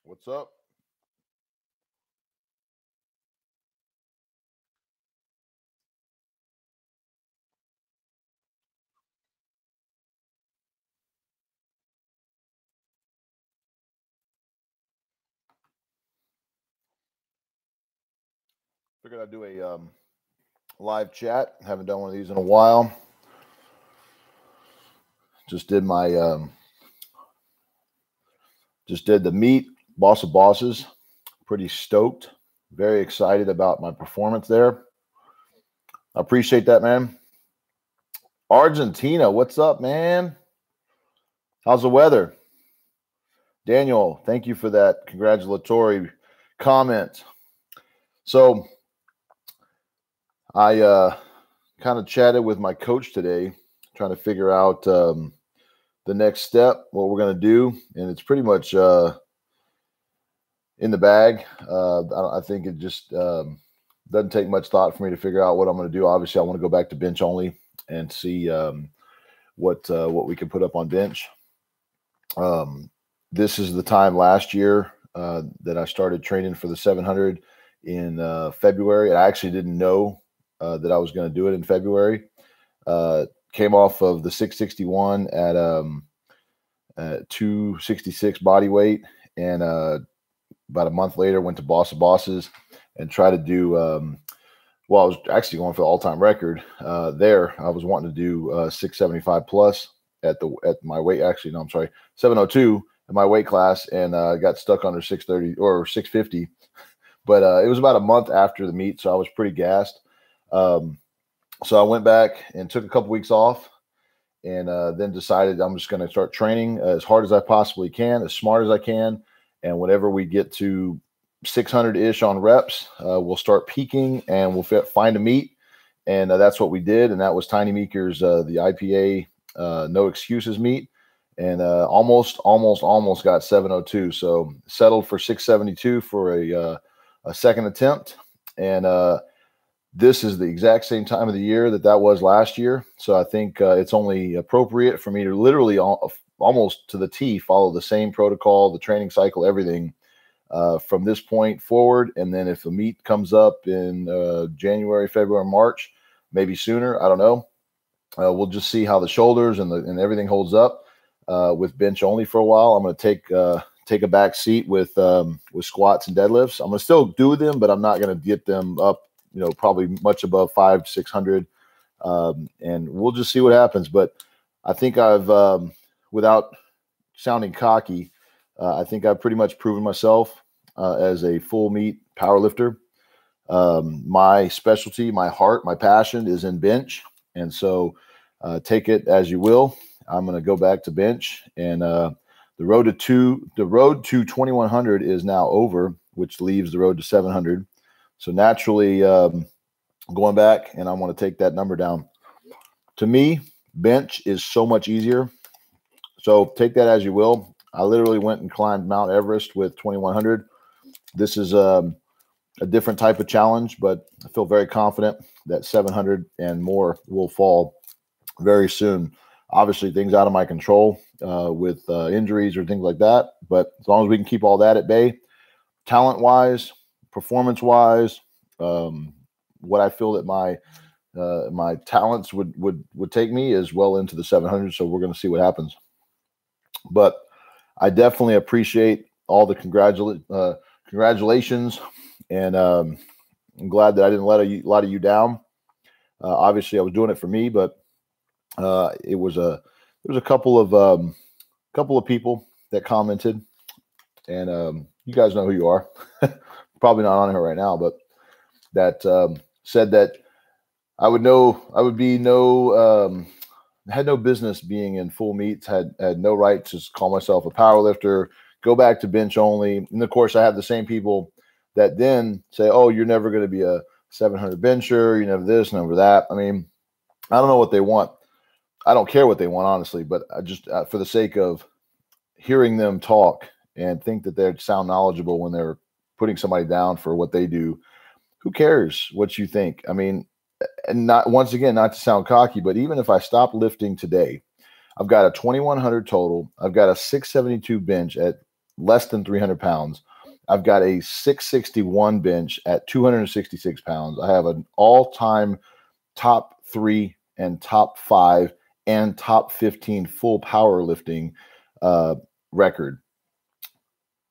What's up? Figured I'd do a live chat. Haven't done one of these in a while. Just did my just did the meet, Boss of Bosses. Pretty stoked. Very excited about my performance there. I appreciate that, man. Argentina, what's up, man? How's the weather? Daniel, thank you for that congratulatory comment. So I kind of chatted with my coach today, trying to figure out the next step, what we're going to do. And it's pretty much in the bag. I think it just doesn't take much thought for me to figure out what I'm going to do. Obviously, I want to go back to bench only and see what we can put up on bench. This is the time last year that I started training for the 700 in February. I actually didn't know that I was going to do it in February. Came off of the 661 at 266 body weight, and about a month later went to Boss of Bosses and tried to do well, I was actually going for the all-time record there. I was wanting to do 675 plus at my weight. Actually, no, I'm sorry, 702 in my weight class, and got stuck under 630 or 650. But it was about a month after the meet, so I was pretty gassed. So I went back and took a couple weeks off, and then decided I'm just going to start training as hard as I possibly can, as smart as I can. And whenever we get to 600-ish on reps, we'll start peaking and we'll find a meet. And that's what we did. And that was Tiny Meeker's, the IPA No Excuses meet. And almost got 702. So settled for 672 for a second attempt. And this is the exact same time of the year that was last year. So I think it's only appropriate for me to literally almost to the T follow the same protocol, the training cycle, everything from this point forward. And then if a meet comes up in January, February, March, maybe sooner, I don't know. We'll just see how the shoulders and everything holds up with bench only for a while. I'm going to take a back seat with squats and deadlifts. I'm going to still do them, but I'm not going to get them up, probably much above 500-600. And we'll just see what happens. But I think I've, without sounding cocky, I think I've pretty much proven myself as a full meet power lifter. My specialty, my heart, my passion is in bench. And so take it as you will. I'm going to go back to bench, and the road to 2100 is now over, which leaves the road to 700. So naturally, going back, and I want to take that number down. To me, bench is so much easier. So take that as you will. I literally went and climbed Mount Everest with 2100. This is a different type of challenge, but I feel very confident that 700 and more will fall very soon. Obviously, things out of my control with injuries or things like that. But as long as we can keep all that at bay, talent-wise, performance-wise, what I feel that my talents would take me is well into the 700. So we're going to see what happens. But I definitely appreciate all the congratulations, and I'm glad that I didn't let a lot of you down. Obviously, I was doing it for me, but there was a couple of people that commented, and you guys know who you are. Probably not on here right now, but that said that I had no business being in full meets, had no right to call myself a power lifter, go back to bench only. And of course, I have the same people that then say, oh, you're never going to be a 700 bencher, you never this, never that. I mean, I don't know what they want. I don't care what they want, honestly, but I just, for the sake of hearing them talk and think that they sound knowledgeable when they're putting somebody down for what they do, who cares what you think? I mean, and not, once again, not to sound cocky, but even if I stop lifting today, I've got a 2100 total. I've got a 672 bench at less than 300 pounds. I've got a 661 bench at 266 pounds. I have an all-time top 3 and top 5 and top 15 full powerlifting record.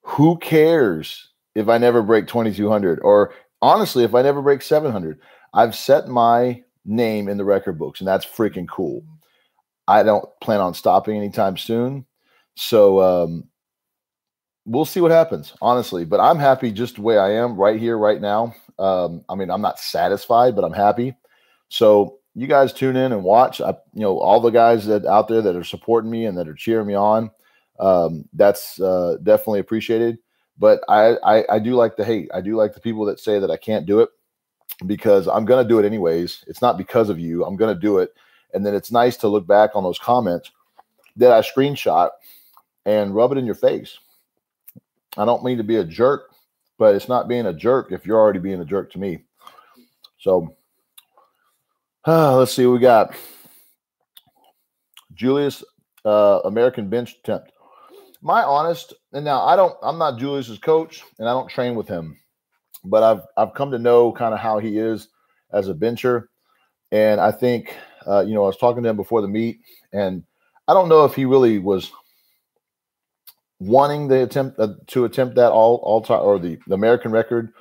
Who cares if I never break 2,200, or honestly, if I never break 700? I've set my name in the record books, and that's freaking cool. I don't plan on stopping anytime soon. So we'll see what happens, honestly. But I'm happy just the way I am right here, right now. I mean, I'm not satisfied, but I'm happy. So you guys tune in and watch. All the guys that out there that are supporting me and that are cheering me on, that's definitely appreciated. But I do like the hate. I do like the people that say that I can't do it, because I'm going to do it anyways. It's not because of you. I'm going to do it. And then it's nice to look back on those comments that I screenshot and rub it in your face. I don't mean to be a jerk, but it's not being a jerk if you're already being a jerk to me. So let's see what we got. Julius, American bench attempt. My honest, and now I'm not Julius's coach, and I don't train with him, but I've come to know kind of how he is as a bencher. And I think, I was talking to him before the meet, and I don't know if he really was wanting the attempt that all time, or the American record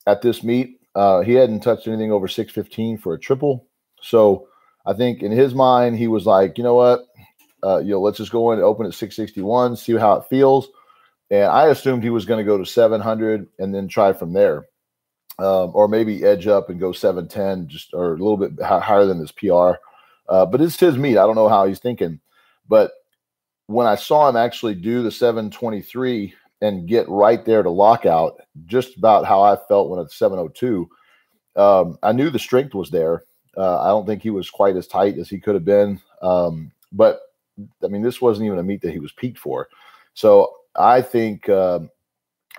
at this meet. He hadn't touched anything over 615 for a triple. So I think in his mind, he was like, you know what, let's just go in and open at 661, see how it feels. And I assumed he was going to go to 700 and then try from there. Or maybe edge up and go 710, or a little bit higher than his PR. But it's his meet. I don't know how he's thinking. But when I saw him actually do the 723 and get right there to lockout, just about how I felt when it's 702, I knew the strength was there. I don't think he was quite as tight as he could have been. But, I mean, this wasn't even a meet that he was peaked for. So I think, and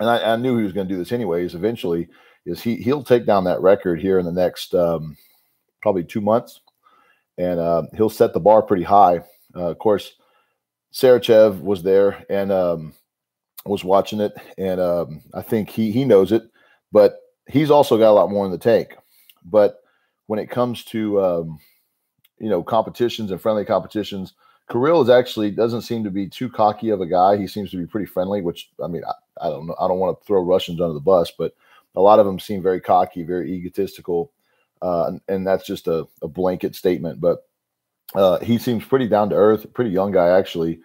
I knew he was going to do this anyways eventually, is he'll take down that record here in the next probably 2 months, and he'll set the bar pretty high. Of course, Sarachev was there and was watching it, and I think he knows it, but he's also got a lot more in the tank. But when it comes to competitions and friendly competitions, Kirill doesn't seem to be too cocky of a guy. He seems to be pretty friendly, which, I mean, I don't know. I don't want to throw Russians under the bus, but a lot of them seem very cocky, very egotistical, and that's just a blanket statement. But he seems pretty down to earth, pretty young guy, actually.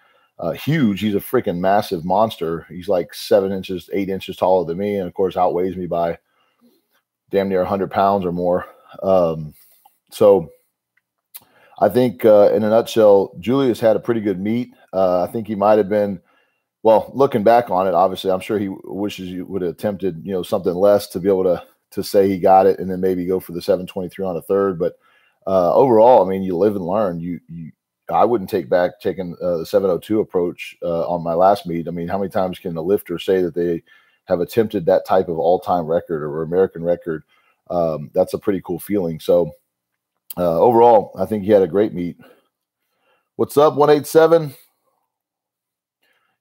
Huge. He's a freaking massive monster. He's like 7 inches, 8 inches taller than me, and of course outweighs me by damn near 100 pounds or more. So I think in a nutshell, Julius had a pretty good meet. I think he might have been, well, looking back on it, obviously, I'm sure he wishes he would have attempted, something less to be able to say he got it, and then maybe go for the 723 on a third. But overall, I mean, you live and learn. I wouldn't take back taking the 702 approach on my last meet. I mean, how many times can a lifter say that they have attempted that type of all-time record or American record? That's a pretty cool feeling. So overall, I think he had a great meet. What's up, 187?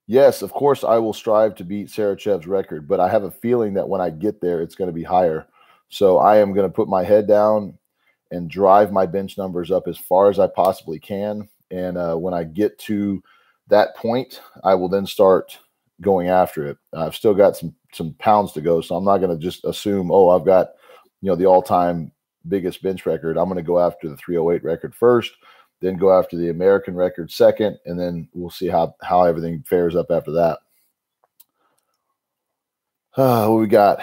Yes, of course, I will strive to beat Sarachev's record, but I have a feeling that when I get there, it's going to be higher. So I am going to put my head down and drive my bench numbers up as far as I possibly can. And when I get to that point, I will then start going after it. I've still got some pounds to go, so I'm not going to just assume, oh, I've got the all-time biggest bench record. I'm going to go after the 308 record first, then go after the American record second, and then we'll see how everything fares up after that. What we got?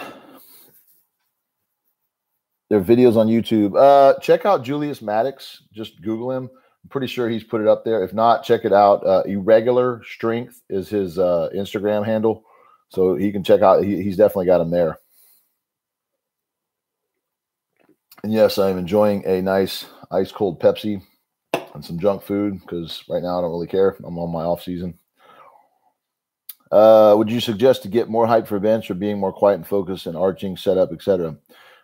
There are videos on YouTube. Check out Julius Maddox. Just Google him. I'm pretty sure he's put it up there. If not, check it out. Irregular Strength is his Instagram handle. So he can check out. He's definitely got him there. And yes, I'm enjoying a nice ice cold Pepsi and some junk food because right now I don't really care. I'm on my off season. Would you suggest to get more hype for bench or being more quiet and focused and arching, setup, etc.?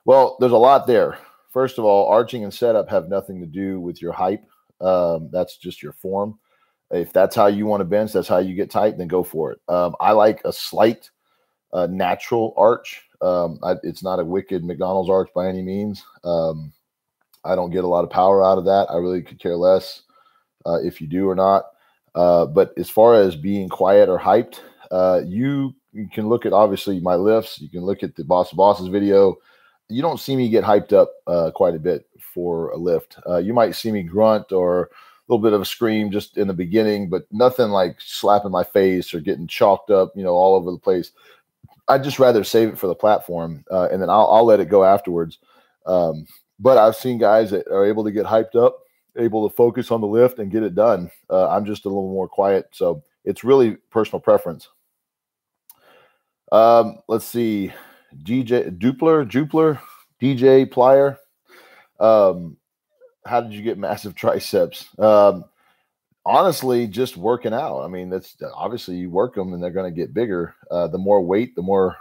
Well, there's a lot there. First of all, arching and setup have nothing to do with your hype. That's just your form. If that's how you want to bench, that's how you get tight, then go for it. I like a slight natural arch. It's not a wicked McDonald's arch by any means. I don't get a lot of power out of that. I really could care less if you do or not. But as far as being quiet or hyped, you can look at, obviously, my lifts. You can look at the Boss of Bosses video. You don't see me get hyped up quite a bit for a lift. You might see me grunt or a little bit of a scream just in the beginning, but nothing like slapping my face or getting chalked up, all over the place. I'd just rather save it for the platform, and then I'll let it go afterwards. But I've seen guys that are able to get hyped up, able to focus on the lift and get it done. I'm just a little more quiet, so it's really personal preference. Let's see. Jupler, DJ Plier. How did you get massive triceps? Honestly, just working out. I mean, that's obviously you work them and they're going to get bigger. The more weight, the more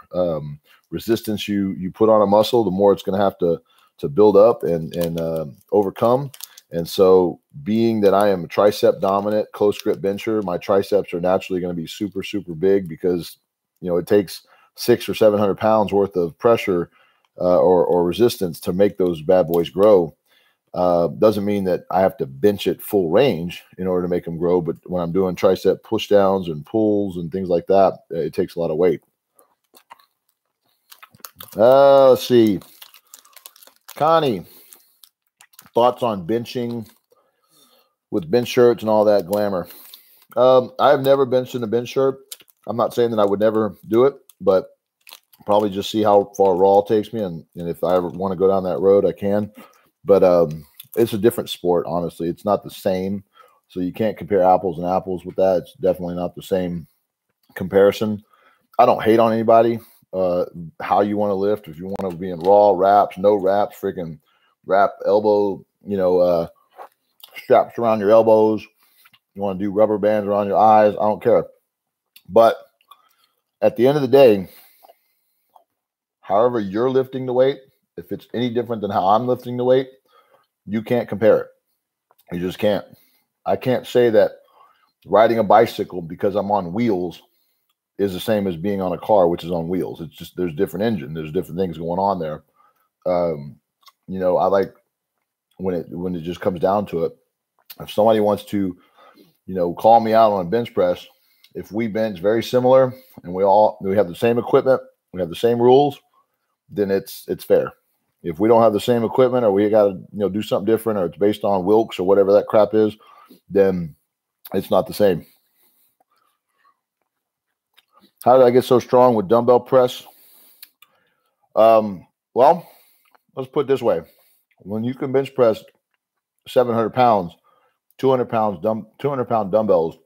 resistance you put on a muscle, the more it's going to have to build up and overcome. And so, being that I am a tricep dominant, close grip bencher, my triceps are naturally going to be super, super big because it takes 600 or 700 pounds worth of pressure or resistance to make those bad boys grow. Doesn't mean that I have to bench at full range in order to make them grow. But when I'm doing tricep push downs and pulls and things like that, it takes a lot of weight. Let's see. Connie, thoughts on benching with bench shirts and all that glamour? I have never benched in a bench shirt. I'm not saying that I would never do it, but probably just see how far raw takes me. And if I ever want to go down that road, I can. But it's a different sport, honestly. It's not the same. So you can't compare apples and apples with that. It's definitely not the same comparison. I don't hate on anybody. How you want to lift. If you want to be in raw wraps, no wraps, freaking wrap elbow, straps around your elbows. You want to do rubber bands around your eyes. I don't care. But at the end of the day, however you're lifting the weight, if it's any different than how I'm lifting the weight, you can't compare it. You just can't. I can't say that riding a bicycle because I'm on wheels is the same as being on a car, which is on wheels. It's just, there's different engine. There's different things going on there. I like when it just comes down to it. If somebody wants to, call me out on a bench press, if we bench very similar and we have the same equipment, we have the same rules, then it's fair. If we don't have the same equipment or we got to do something different or it's based on Wilks or whatever that crap is, then it's not the same. How did I get so strong with dumbbell press? Well, let's put it this way. When you can bench press 700 pounds, 200-pound dumbbells,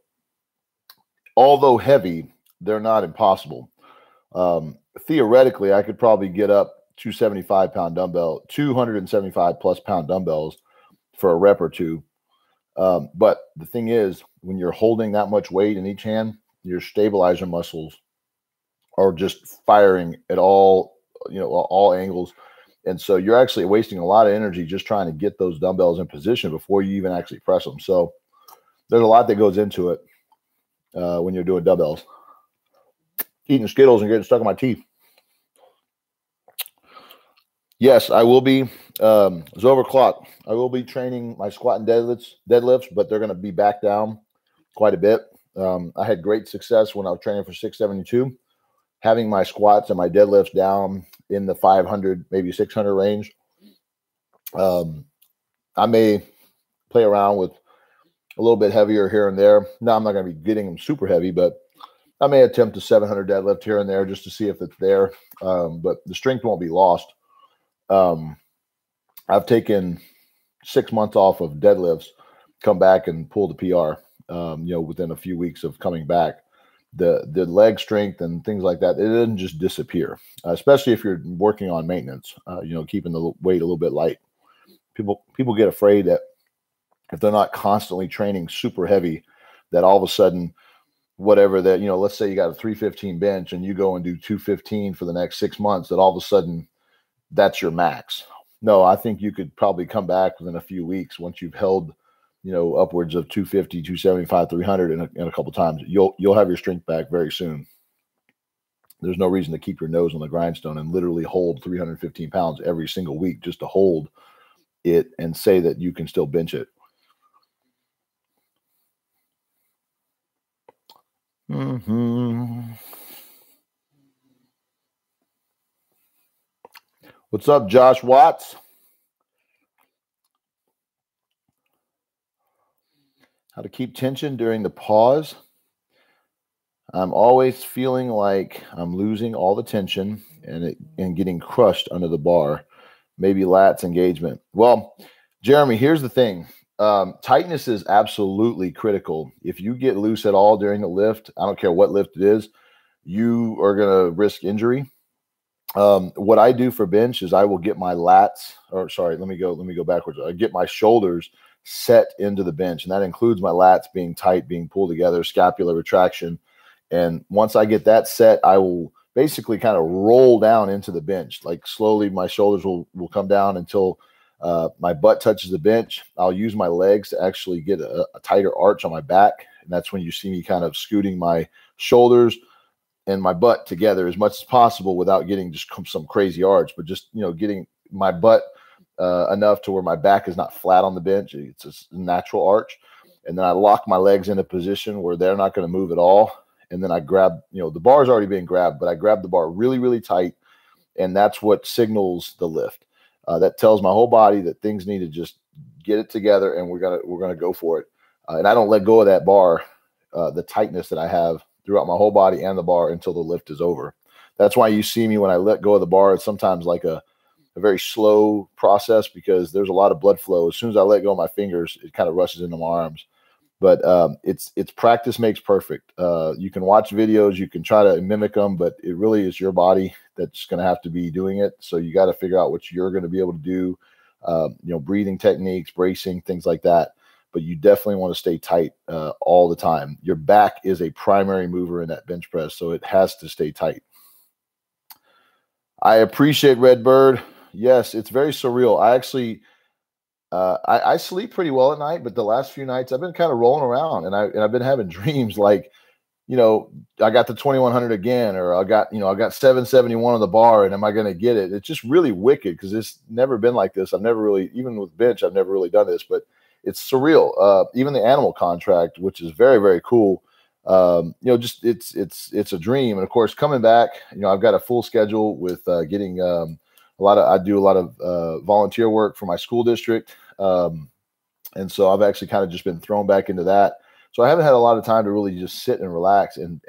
although heavy, they're not impossible. Theoretically, I could probably get up 275 plus pound dumbbells for a rep or two. But the thing is, when you're holding that much weight in each hand, your stabilizer muscles are just firing at all angles. And so you're actually wasting a lot of energy just trying to get those dumbbells in position before you even actually press them. So there's a lot that goes into it when you're doing dumbbells. Eating Skittles and getting stuck in my teeth. Yes, I will be. It's overclocked. I will be training my squat and deadlifts, but they're going to be back down quite a bit. I had great success when I was training for 672, having my squats and my deadlifts down in the 500, maybe 600 range. I may play around with a little bit heavier here and there. Now, I'm not going to be getting them super heavy, but I may attempt a 700 deadlift here and there just to see if it's there. But the strength won't be lost. I've taken 6 months off of deadlifts, come back and pull the PR, within a few weeks of coming back. The leg strength and things like that, it doesn't just disappear, especially if you're working on maintenance, keeping the weight a little bit light. People get afraid that if they're not constantly training super heavy, that all of a sudden, whatever that, let's say you got a 315 bench and you go and do 215 for the next 6 months, that all of a sudden that's your max. No, I think you could probably come back within a few weeks once you've held, upwards of 250, 275, 300 in a couple times, you'll have your strength back very soon. There's no reason to keep your nose on the grindstone and literally hold 315 pounds every single week just to hold it and say that you can still bench it. What's up, Josh Watts? How to keep tension during the pause. I'm always feeling like I'm losing all the tension and getting crushed under the bar. Maybe lats engagement. Well, Jeremy, here's the thing. Tightness is absolutely critical. If you get loose at all during the lift, I don't care what lift it is, you are going to risk injury. What I do for bench is I will get my lats, or sorry, let me go backwards. I get my shoulders set into the bench, and that includes my lats being tight, being pulled together, scapular retraction. And once I get that set, I will basically kind of roll down into the bench. Like slowly my shoulders will come down until my butt touches the bench. I'll use my legs to actually get a tighter arch on my back. And that's when you see me kind of scooting my shoulders and my butt together as much as possible without getting just some crazy arch, but just, getting my butt enough to where my back is not flat on the bench. It's a natural arch. And then I lock my legs in a position where they're not going to move at all. And then I grab, the bar's already being grabbed, but I grab the bar really, really tight. And that's what signals the lift. That tells my whole body that things need to just get it together and we're gonna go for it. And I don't let go of that bar, the tightness that I have throughout my whole body and the bar until the lift is over. That's why you see me when I let go of the bar, it's sometimes like a very slow process because there's a lot of blood flow. As soon as I let go of my fingers, it kind of rushes into my arms. But it's practice makes perfect. You can watch videos, you can try to mimic them, but it really is your body that's going to have to be doing it. So you got to figure out what you're going to be able to do, breathing techniques, bracing, things like that. But you definitely want to stay tight all the time. Your back is a primary mover in that bench press, so it has to stay tight. I appreciate Redbird. Yes, it's very surreal. I actually... I sleep pretty well at night, but the last few nights I've been kind of rolling around and I've been having dreams like, I got the 2100 again, or I got 771 on the bar and am I going to get it? It's just really wicked because it's never been like this. I've never really, even with bench, I've never really done this, but it's surreal. Even the animal contract, which is very, very cool. Just it's a dream. And of course, coming back, I've got a full schedule with getting I do a lot of volunteer work for my school district. And so I've actually kind of just been thrown back into that. So I haven't had a lot of time to really just sit and relax and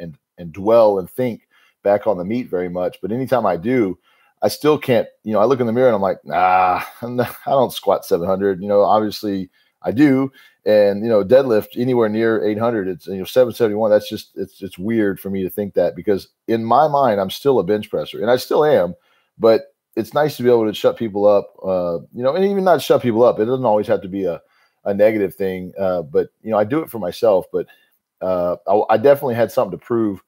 dwell and think back on the meet very much. But anytime I do, I still can't, I look in the mirror and I'm like, nah, I don't squat 700. Obviously I do. And, deadlift anywhere near 800, it's, 771. That's just, it's weird for me to think that because in my mind, I'm still a bench presser and I still am, but it's nice to be able to shut people up, and even not shut people up. It doesn't always have to be a negative thing, but, I do it for myself. But I definitely had something to prove.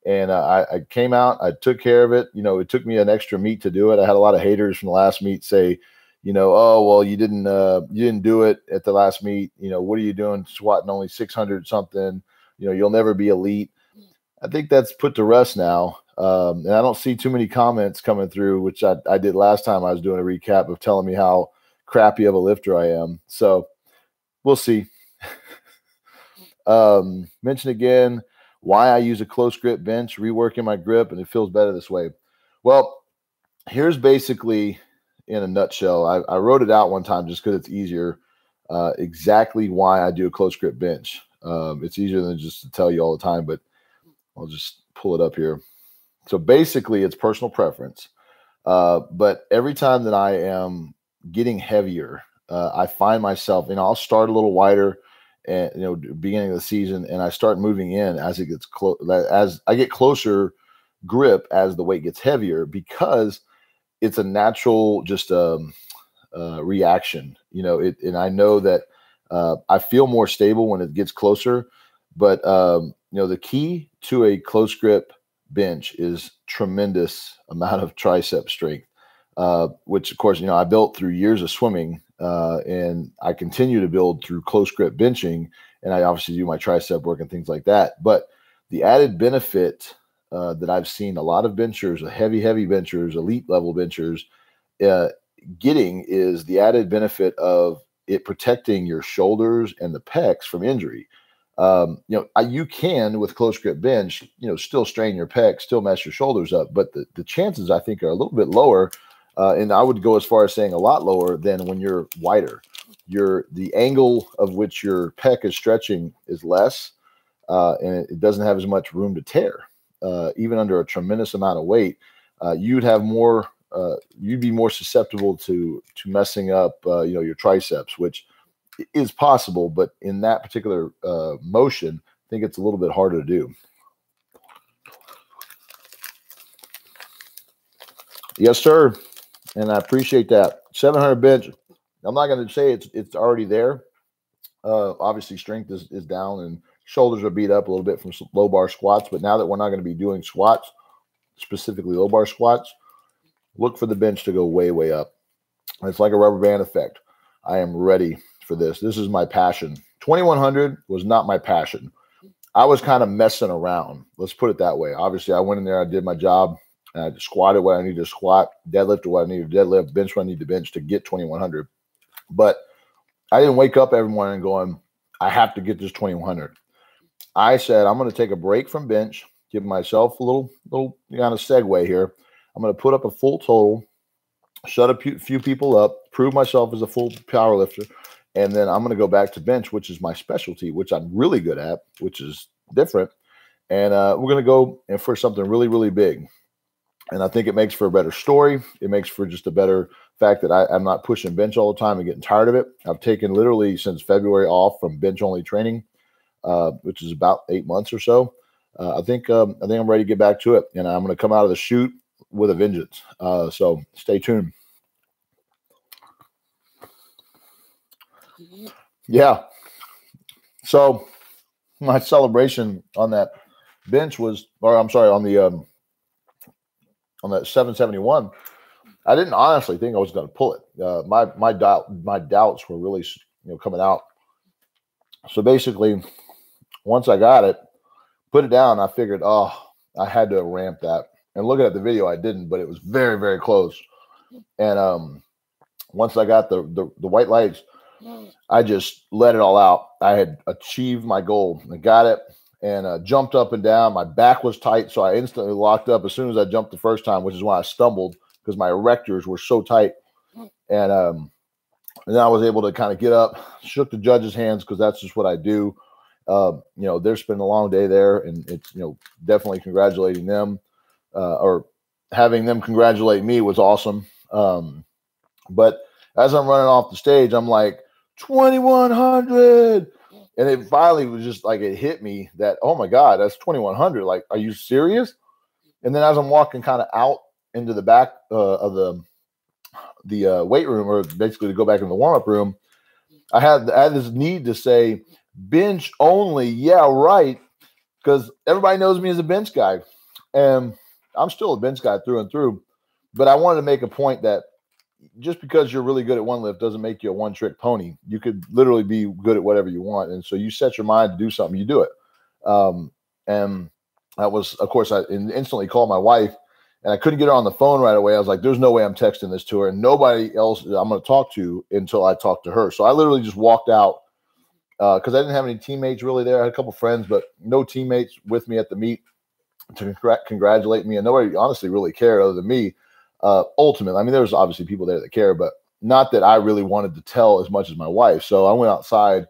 And I came out, I took care of it. It took me an extra meet to do it. I had a lot of haters from the last meet say, oh, well, you didn't do it at the last meet. What are you doing squatting only 600 something? You'll never be elite. I think that's put to rest now. And I don't see too many comments coming through, which I did last time I was doing a recap of telling me how crappy of a lifter I am. So we'll see. Mention again why I use a close grip bench, reworking my grip, and it feels better this way. Well, here's basically in a nutshell. I wrote it out one time just because it's easier. Exactly why I do a close grip bench. It's easier than just to tell you all the time, but I'll just pull it up here. So basically it's personal preference. But every time that I am getting heavier, I find myself, I'll start a little wider and, beginning of the season, and I start moving in as it gets as I get closer grip as the weight gets heavier, because it's a natural, just reaction, and I know that I feel more stable when it gets closer, but the key to a close grip bench is tremendous amount of tricep strength, which of course, I built through years of swimming. and I continue to build through close grip benching, and I obviously do my tricep work and things like that. But the added benefit that I've seen a lot of benchers, heavy benchers, elite level benchers, getting is the added benefit of it protecting your shoulders and the pecs from injury. You can with close grip bench, still strain your pecs, still mess your shoulders up, but the chances I think are a little bit lower. And I would go as far as saying a lot lower than when you're wider. The angle of which your pec is stretching is less, and it doesn't have as much room to tear. Even under a tremendous amount of weight, you'd be more susceptible to messing up, your triceps, which is possible, but in that particular motion, I think it's a little bit harder to do. Yes, sir. And I appreciate that. 700 bench. I'm not going to say it's already there. Obviously, strength is down and shoulders are beat up a little bit from low bar squats. But now that we're not going to be doing squats, specifically low bar squats, look for the bench to go way, way up. It's like a rubber band effect. I am ready for this. This is my passion. 2100 was not my passion. I was kind of messing around. Let's put it that way. Obviously, I went in there, I did my job. I squatted what I needed to squat, deadlifted what I needed to deadlift, bench what I needed to bench to get 2100. But I didn't wake up every morning going, I have to get this 2100. I said, I'm going to take a break from bench, give myself a little kind of segue here. I'm going to put up a full total, shut a few people up, prove myself as a full power lifter, and then I'm going to go back to bench, which is my specialty, which I'm really good at, which is different. And we're going to go in for something really, really big. And I think it makes for a better story. It makes for just a better fact that I'm not pushing bench all the time and getting tired of it. I've taken literally since February off from bench-only training, which is about 8 months or so. I think I'm ready to get back to it, and I'm going to come out of the chute with a vengeance. So stay tuned. Yeah. So my celebration on that bench was, or I'm sorry, on that 771, I didn't honestly think I was going to pull it. My doubts were really, coming out. So basically, once I got it, put it down, I figured, I had to ramp that. And looking at the video, I didn't, but it was very, very close. And once I got the white lights, I just let it all out. I had achieved my goal. I got it. And jumped up and down. My back was tight, so I instantly locked up as soon as I jumped the first time, which is when I stumbled because my erectors were so tight. And then I was able to kind of get up, shook the judges' hands because that's just what I do. There's been a long day there, and it's definitely congratulating them or having them congratulate me was awesome. But as I'm running off the stage, I'm like 2100. And it finally was just like it hit me that, oh my God, that's 2100. Like, are you serious? And then as I'm walking kind of out into the back of the weight room, or basically to go back in the warm-up room, I had this need to say bench only. Yeah, right. Because everybody knows me as a bench guy, and I'm still a bench guy through and through. But I wanted to make a point that just because you're really good at one lift doesn't make you a one-trick pony. You could literally be good at whatever you want. And so you set your mind to do something, you do it. And that was, of course, I instantly called my wife, and I couldn't get her on the phone right away. I was like, there's no way I'm texting this to her, and nobody else I'm going to talk to until I talk to her. So I literally just walked out because I didn't have any teammates really there. I had a couple friends, but no teammates with me at the meet to congratulate me. And nobody honestly really cared other than me. Ultimately, I mean, there's obviously people there that care, but not that I really wanted to tell as much as my wife. So I went outside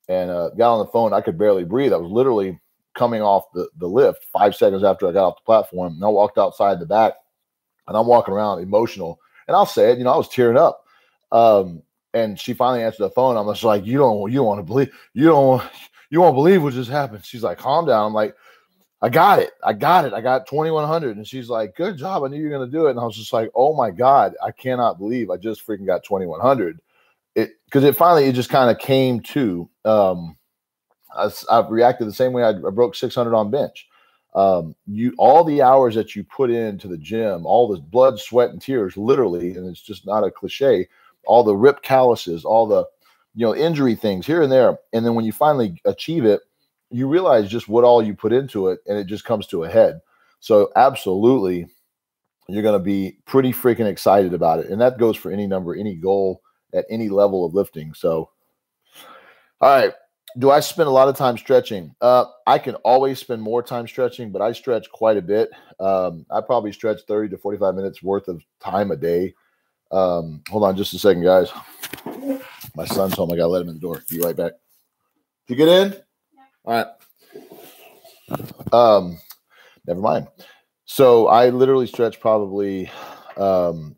and got on the phone. I could barely breathe. I was literally coming off the lift 5 seconds after I got off the platform. And I walked outside the back, and I'm walking around emotional. And I'll say it, I was tearing up. And she finally answered the phone. I'm just like, you won't believe what just happened. She's like, calm down. I'm like, I got it. I got 2100. And she's like, good job. I knew you were going to do it. And I was just like, oh my God, I cannot believe I just freaking got 2100. Because it finally just kind of came to, I've reacted the same way I broke 600 on bench. All the hours that you put into the gym, all this blood, sweat, and tears, literally, and it's just not a cliche, all the rip calluses, all the, injury things here and there. And then when you finally achieve it, you realize just what all you put into it, and it just comes to a head. So absolutely, you're going to be pretty freaking excited about it. And that goes for any number, any goal at any level of lifting. So, all right. Do I spend a lot of time stretching? I can always spend more time stretching, but I stretch quite a bit. I probably stretch 30 to 45 minutes worth of time a day. Hold on just a second, guys. My son's home. I got to let him in the door. Be right back. You get in? Yeah. All right. Never mind. So I literally stretch probably, 10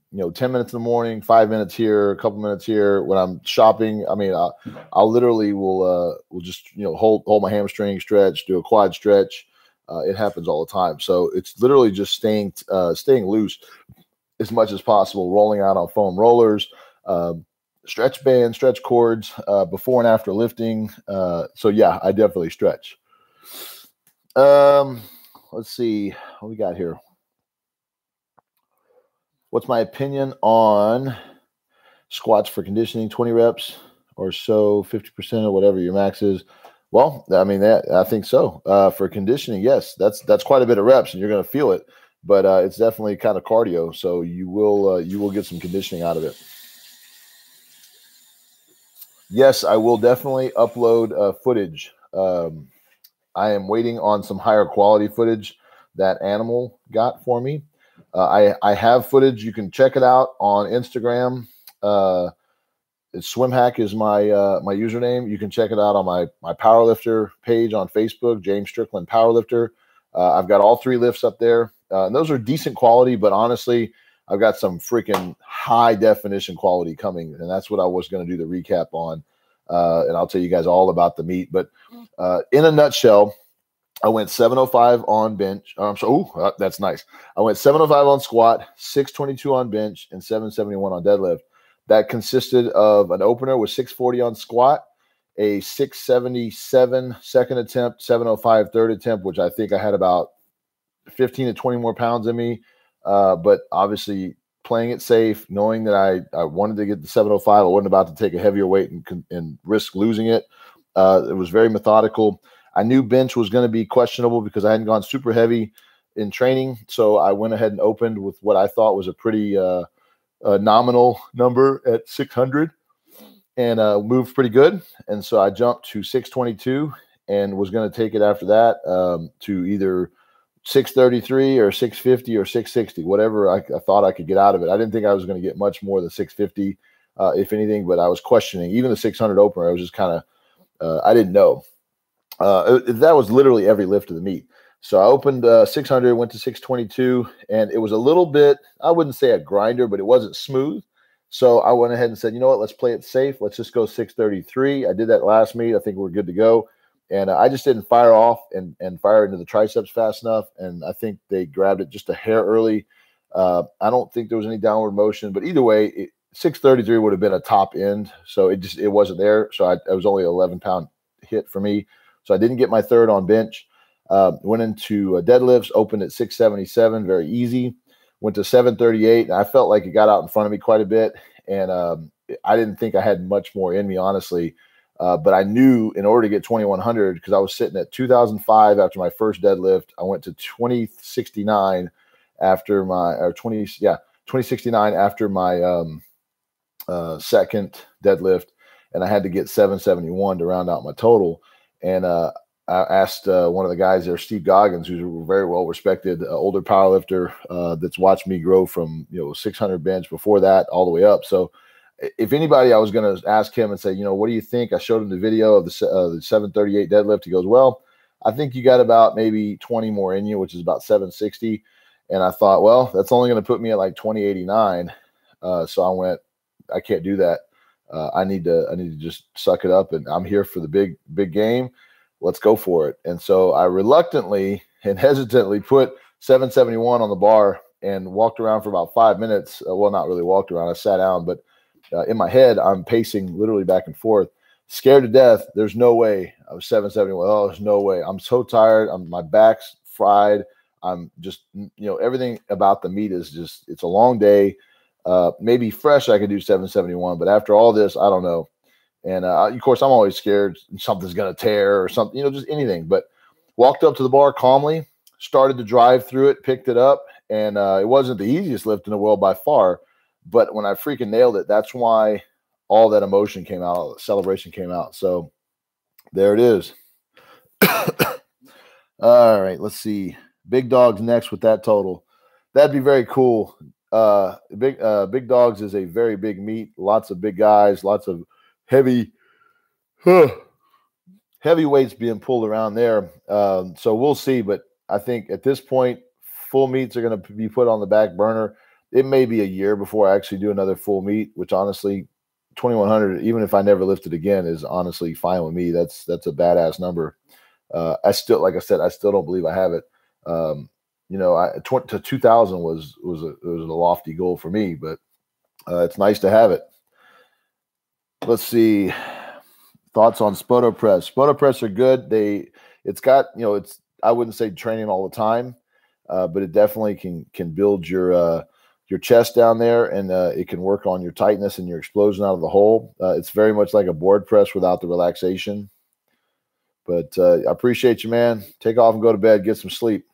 minutes in the morning, 5 minutes here, a couple minutes here. When I'm shopping, I mean, I'll literally will just, hold my hamstring, stretch, do a quad stretch. It happens all the time. So it's literally just staying loose as much as possible, rolling out on foam rollers, stretch bands, stretch cords, before and after lifting. So yeah, I definitely stretch. Let's see what we got here. What's my opinion on squats for conditioning? 20 reps or so, 50% or whatever your max is. Well, I mean, I think so. For conditioning, yes, that's quite a bit of reps, and you're going to feel it. But it's definitely kind of cardio, so you will get some conditioning out of it. Yes, I will definitely upload footage. I am waiting on some higher quality footage that Animal got for me. I have footage. You can check it out on Instagram. SwimHack is my username. You can check it out on my powerlifter page on Facebook, James Strickland Powerlifter. I've got all 3 lifts up there. And those are decent quality, but honestly, I've got some freaking high definition quality coming, and that's what I was going to do the recap on. And I'll tell you guys all about the meet. But in a nutshell, I went 705 on bench. That's nice. I went 705 on squat, 622 on bench, and 771 on deadlift. That consisted of an opener with 640 on squat, a 677 second attempt, 705 third attempt, which I think I had about 15 to 20 more pounds in me. But obviously playing it safe, knowing that I wanted to get the 705. I wasn't about to take a heavier weight and risk losing it. It was very methodical. I knew bench was going to be questionable because I hadn't gone super heavy in training. So I went ahead and opened with what I thought was a pretty nominal number at 600 and moved pretty good. And so I jumped to 622 and was going to take it after that to either 633 or 650 or 660, whatever I thought I could get out of it. I didn't think I was going to get much more than 650, if anything, but I was questioning. Even the 600 opener, I was just kind of, I didn't know. That was literally every lift of the meet. So I opened 600, went to 622, and it was a little bit, I wouldn't say a grinder, but it wasn't smooth. So I went ahead and said, you know what, let's play it safe. Let's just go 633. I did that last meet. I think we're good to go. And I just didn't fire off and fire into the triceps fast enough. And I think they grabbed it just a hair early. I don't think there was any downward motion, but either way, 633 would have been a top end. So it wasn't there. So it was only an 11-pound hit for me. So I didn't get my third on bench. Went into deadlifts, opened at 677, very easy. Went to 738, and I felt like it got out in front of me quite a bit. And I didn't think I had much more in me, honestly. But I knew in order to get 2100, because I was sitting at 2005 after my first deadlift, I went to 2069 after my 2069 after my second deadlift, and I had to get 771 to round out my total. And I asked one of the guys there, Steve Goggins, who's a very well respected older powerlifter that's watched me grow from 600 bench before that all the way up. So if anybody, I was going to ask him and say, what do you think? I showed him the video of the 738 deadlift. He goes, well, I think you got about maybe 20 more in you, which is about 760. And I thought, well, that's only going to put me at like 2089. So I went, I can't do that. I need to just suck it up, and I'm here for the big game. Let's go for it. And so I reluctantly and hesitantly put 771 on the bar and walked around for about 5 minutes. Well, not really walked around. I sat down, but in my head, I'm pacing literally back and forth, scared to death. There's no way I was 771. Oh, there's no way. I'm so tired. My back's fried. I'm just, everything about the meet is just, it's a long day. Maybe fresh, I could do 771, but after all this, I don't know. And of course, I'm always scared something's going to tear or something, just anything. But walked up to the bar calmly, started to drive through it, picked it up. And it wasn't the easiest lift in the world by far. But when I freaking nailed it, that's why all that emotion came out, celebration came out. So there it is. All right, let's see. Big Dogs next with that total. That'd be very cool. Big Dogs is a very big meet. Lots of big guys, lots of heavyweights being pulled around there. So we'll see. But I think at this point, full meets are going to be put on the back burner. It may be a year before I actually do another full meet, which honestly, 2,100, even if I never lift it again, is honestly fine with me. That's a badass number. I still, like I said, I still don't believe I have it. To 2,000 was a lofty goal for me, but it's nice to have it. Let's see. Thoughts on Spoto press. Spoto press are good. It's got, I wouldn't say training all the time, but it definitely can build your chest down there, and it can work on your tightness and your explosion out of the hole. It's very much like a board press without the relaxation. But I appreciate you, man. Take off and go to bed. Get some sleep.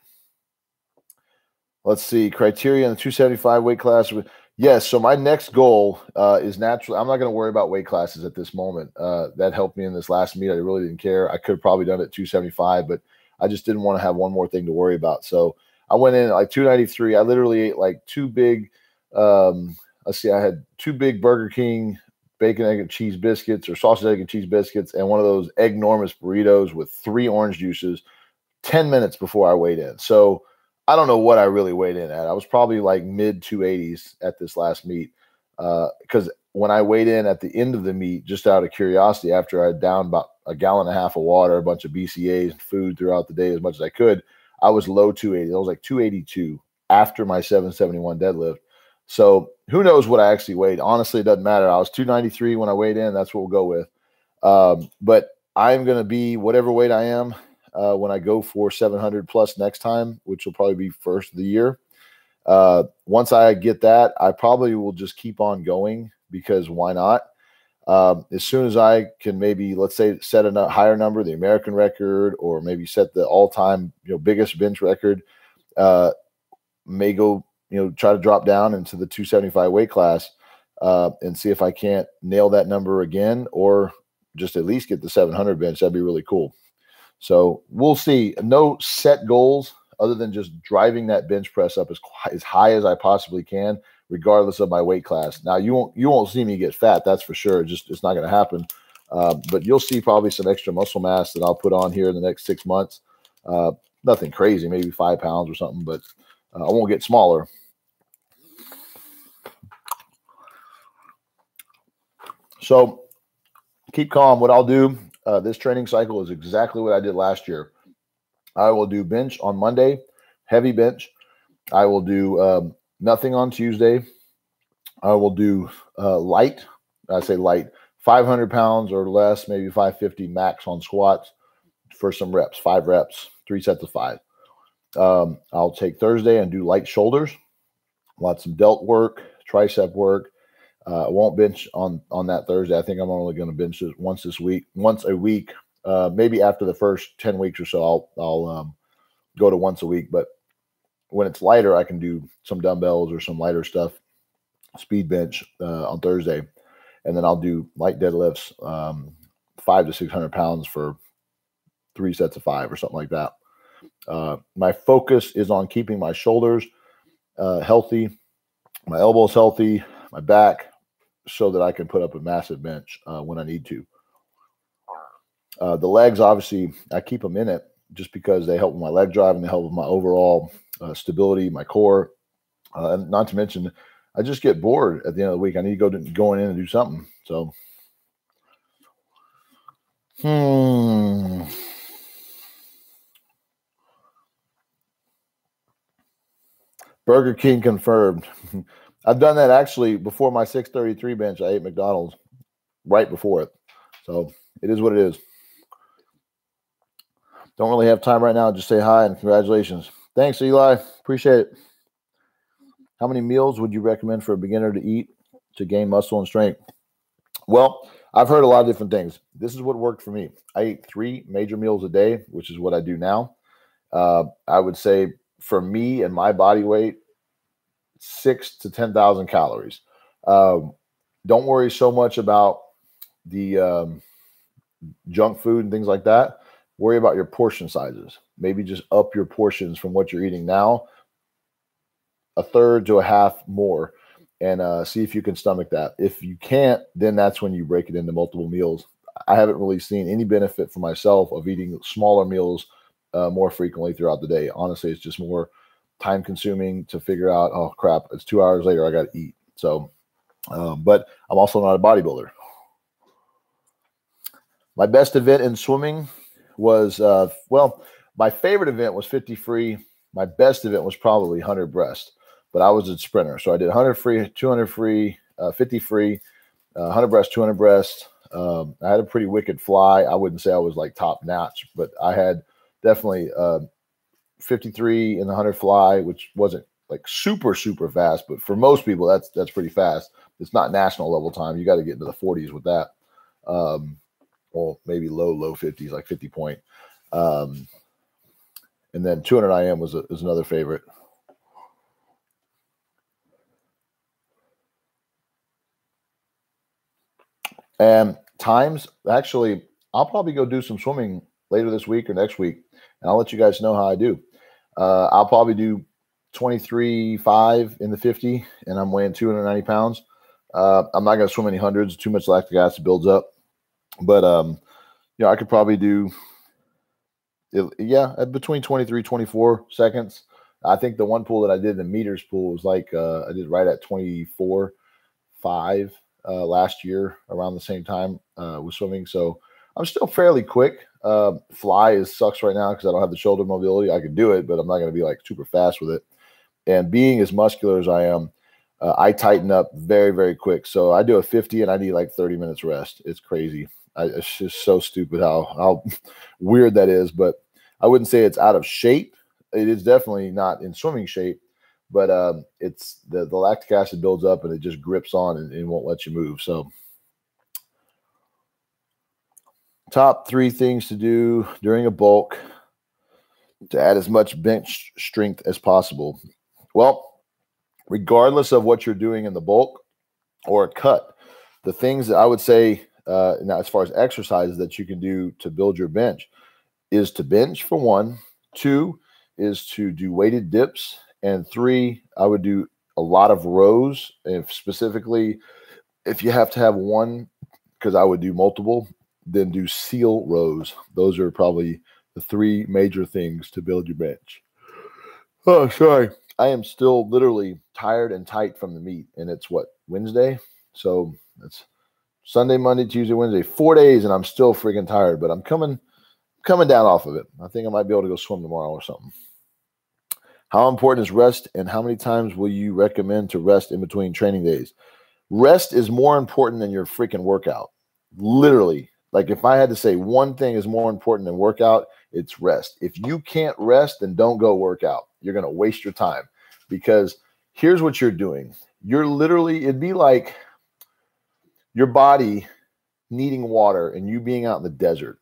Let's see. Criteria in the 275 weight class. Yes, so my next goal is naturally, I'm not going to worry about weight classes at this moment. That helped me in this last meet. I really didn't care. I could have probably done it at 275, but I just didn't want to have one more thing to worry about. So I went in at like 293. I literally ate like two big, I had two big Burger King bacon, egg, and cheese biscuits, or sausage, egg, and cheese biscuits, and one of those enormous burritos with 3 orange juices 10 minutes before I weighed in. So I don't know what I really weighed in at. I was probably like mid 280s at this last meet. Because when I weighed in at the end of the meet, just out of curiosity, after I had downed about a gallon and a half of water, a bunch of BCAAs and food throughout the day as much as I could, I was low 280. I was like 282 after my 771 deadlift. So who knows what I actually weighed? Honestly, it doesn't matter. I was 293 when I weighed in. That's what we'll go with. But I'm going to be whatever weight I am when I go for 700 plus next time, which will probably be first of the year. Once I get that, I probably will just keep on going, because why not? As soon as I can maybe, let's say, set a higher number, the American record, or maybe set the all-time biggest bench record, may go try to drop down into the 275 weight class and see if I can't nail that number again, or just at least get the 700 bench. That'd be really cool. So we'll see. No set goals other than just driving that bench press up as high as I possibly can, regardless of my weight class. Now you won't see me get fat. That's for sure. It's not going to happen. But you'll see probably some extra muscle mass that I'll put on here in the next 6 months. Nothing crazy, maybe 5 pounds or something, but I won't get smaller. So keep calm. What I'll do this training cycle is exactly what I did last year. I will do bench on Monday, heavy bench. I will do nothing on Tuesday. I will do light. I say light, 500 pounds or less, maybe 550 max on squats for some reps, 5 reps, 3 sets of 5. I'll take Thursday and do light shoulders, lots of delt work, tricep work. I won't bench on that Thursday. I think I'm only going to bench it once a week. Maybe after the first 10 weeks or so, I'll go to once a week. But when it's lighter, I can do some dumbbells or some lighter stuff, speed bench on Thursday. And then I'll do light deadlifts, 500 to 600 pounds for 3 sets of 5 or something like that. My focus is on keeping my shoulders healthy, my elbows healthy, my back, so that I can put up a massive bench when I need to. The legs, obviously, I keep them in it just because they help with my leg drive and they help with my overall stability, my core. And not to mention, I just get bored at the end of the week. I need to go in and do something. So, Burger King confirmed. I've done that actually before my 633 bench. I ate McDonald's right before it. So it is what it is. Don't really have time right now. Just say hi and congratulations. Thanks, Eli. Appreciate it. How many meals would you recommend for a beginner to eat to gain muscle and strength? Well, I've heard a lot of different things. This is what worked for me. I eat 3 major meals a day, which is what I do now. I would say for me and my body weight, 6 to 10,000 calories. Um, don't worry so much about the junk food and things like that. Worry about your portion sizes. Maybe just up your portions from what you're eating now, a third to a half more, and see if you can stomach that. If you can't, then that's when you break it into multiple meals. I haven't really seen any benefit for myself of eating smaller meals more frequently throughout the day. Honestly, it's just more time consuming to figure out, oh crap, it's 2 hours later, I got to eat. So, but I'm also not a bodybuilder. My best event in swimming was, my favorite event was 50 free. My best event was probably 100 breast, but I was a sprinter. So I did 100 free, 200 free, 50 free, 100 breast, 200 breast. I had a pretty wicked fly. I wouldn't say I was like top notch, but I had definitely 53 in the 100 fly, which wasn't like super, super fast, but for most people, that's pretty fast. It's not national level time. You got to get into the 40s with that. Well, maybe low 50s, like 50 point. And then 200 IM is another favorite. And times, actually, I'll probably go do some swimming later this week or next week, and I'll let you guys know how I do. I'll probably do 23.5 in the 50, and I'm weighing 290 pounds. I'm not going to swim any hundreds. Too much lactic acid builds up. But, I could probably do, between 23, 24 seconds. I think the one pool that I did, the meters pool, was like I did right at 24.5 last year around the same time with swimming. So I'm still fairly quick. Fly sucks right now because I don't have the shoulder mobility. I can do it, but I'm not going to be like super fast with it. And being as muscular as I am, I tighten up very, very quick. So I do a 50 and I need like 30 minutes rest. It's crazy. It's just so stupid how weird that is. But I wouldn't say it's out of shape. It is definitely not in swimming shape, but it's the lactic acid builds up and it just grips on and won't let you move. So top 3 things to do during a bulk to add as much bench strength as possible. Well, regardless of what you're doing in the bulk or a cut, the things that I would say now as far as exercises that you can do to build your bench is to bench for 1, 2 is to do weighted dips, and 3, I would do a lot of rows. If specifically, if you have to have one, because I would do multiple, then do seal rows. Those are probably the 3 major things to build your bench. Oh, sorry. I am still literally tired and tight from the meet, and it's Wednesday? So it's Sunday, Monday, Tuesday, Wednesday, 4 days, and I'm still freaking tired, but I'm coming down off of it. I think I might be able to go swim tomorrow or something. How important is rest, and how many times will you recommend to rest in between training days? Rest is more important than your freaking workout. Literally. Like if I had to say one thing is more important than workout, it's rest. If you can't rest, then don't go work out. You're going to waste your time, because here's what you're doing. You're literally, it'd be like your body needing water and you being out in the desert,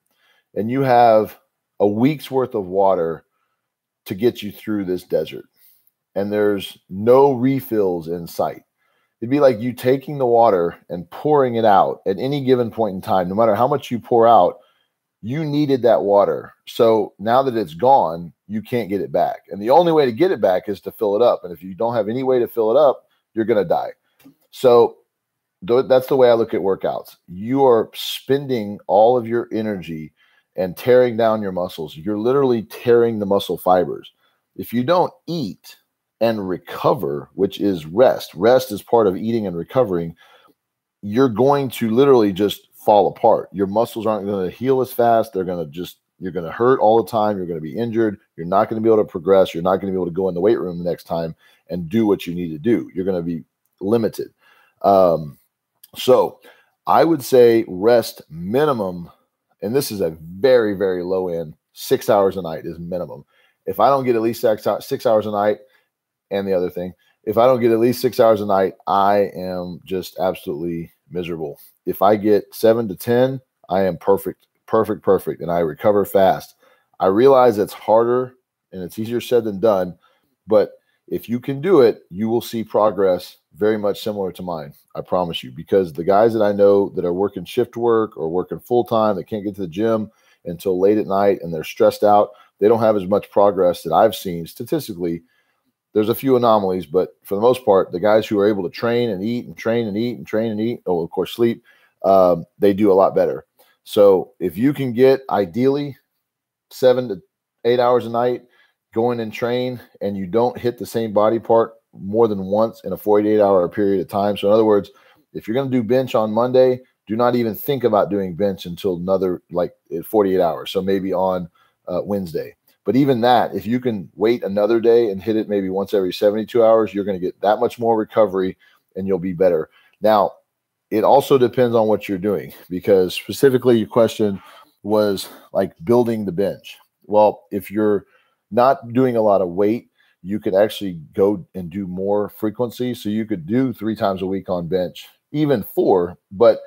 and you have a week's worth of water to get you through this desert, and there's no refills in sight. It'd be like you taking the water and pouring it out at any given point in time. No matter how much you pour out, you needed that water. So now that it's gone, you can't get it back. And the only way to get it back is to fill it up. And if you don't have any way to fill it up, you're going to die. So that's the way I look at workouts. You are spending all of your energy and tearing down your muscles. You're literally tearing the muscle fibers. If you don't eat and recover, which is rest is part of eating and recovering, you're going to literally just fall apart. Your muscles aren't going to heal as fast. You're going to hurt all the time. You're going to be injured. You're not going to be able to progress. You're not going to be able to go in the weight room the next time and do what you need to do. You're going to be limited. So I would say rest minimum, and this is a very, very low end, 6 hours a night is minimum. If I don't get at least 6 hours a night, and the other thing, if I don't get at least 6 hours a night, I am just absolutely miserable. If I get 7 to 10, I am perfect, and I recover fast. I realize it's harder and it's easier said than done, but if you can do it, you will see progress very much similar to mine. I promise you, because the guys that I know that are working shift work or working full time, that can't get to the gym until late at night and they're stressed out, they don't have as much progress that I've seen statistically. There's a few anomalies, but for the most part, the guys who are able to train and eat and train and eat and train and eat, oh, of course, sleep, they do a lot better. So if you can get ideally 7 to 8 hours a night, go in and train, and you don't hit the same body part more than once in a 48-hour period of time. So in other words, if you're going to do bench on Monday, do not even think about doing bench until another 48 hours. So maybe on Wednesday. But even that, if you can wait another day and hit it maybe once every 72 hours, you're going to get that much more recovery and you'll be better. Now, it also depends on what you're doing, because specifically your question was like building the bench. Well, if you're not doing a lot of weight, you could actually go and do more frequency. So you could do 3 times a week on bench, even 4, but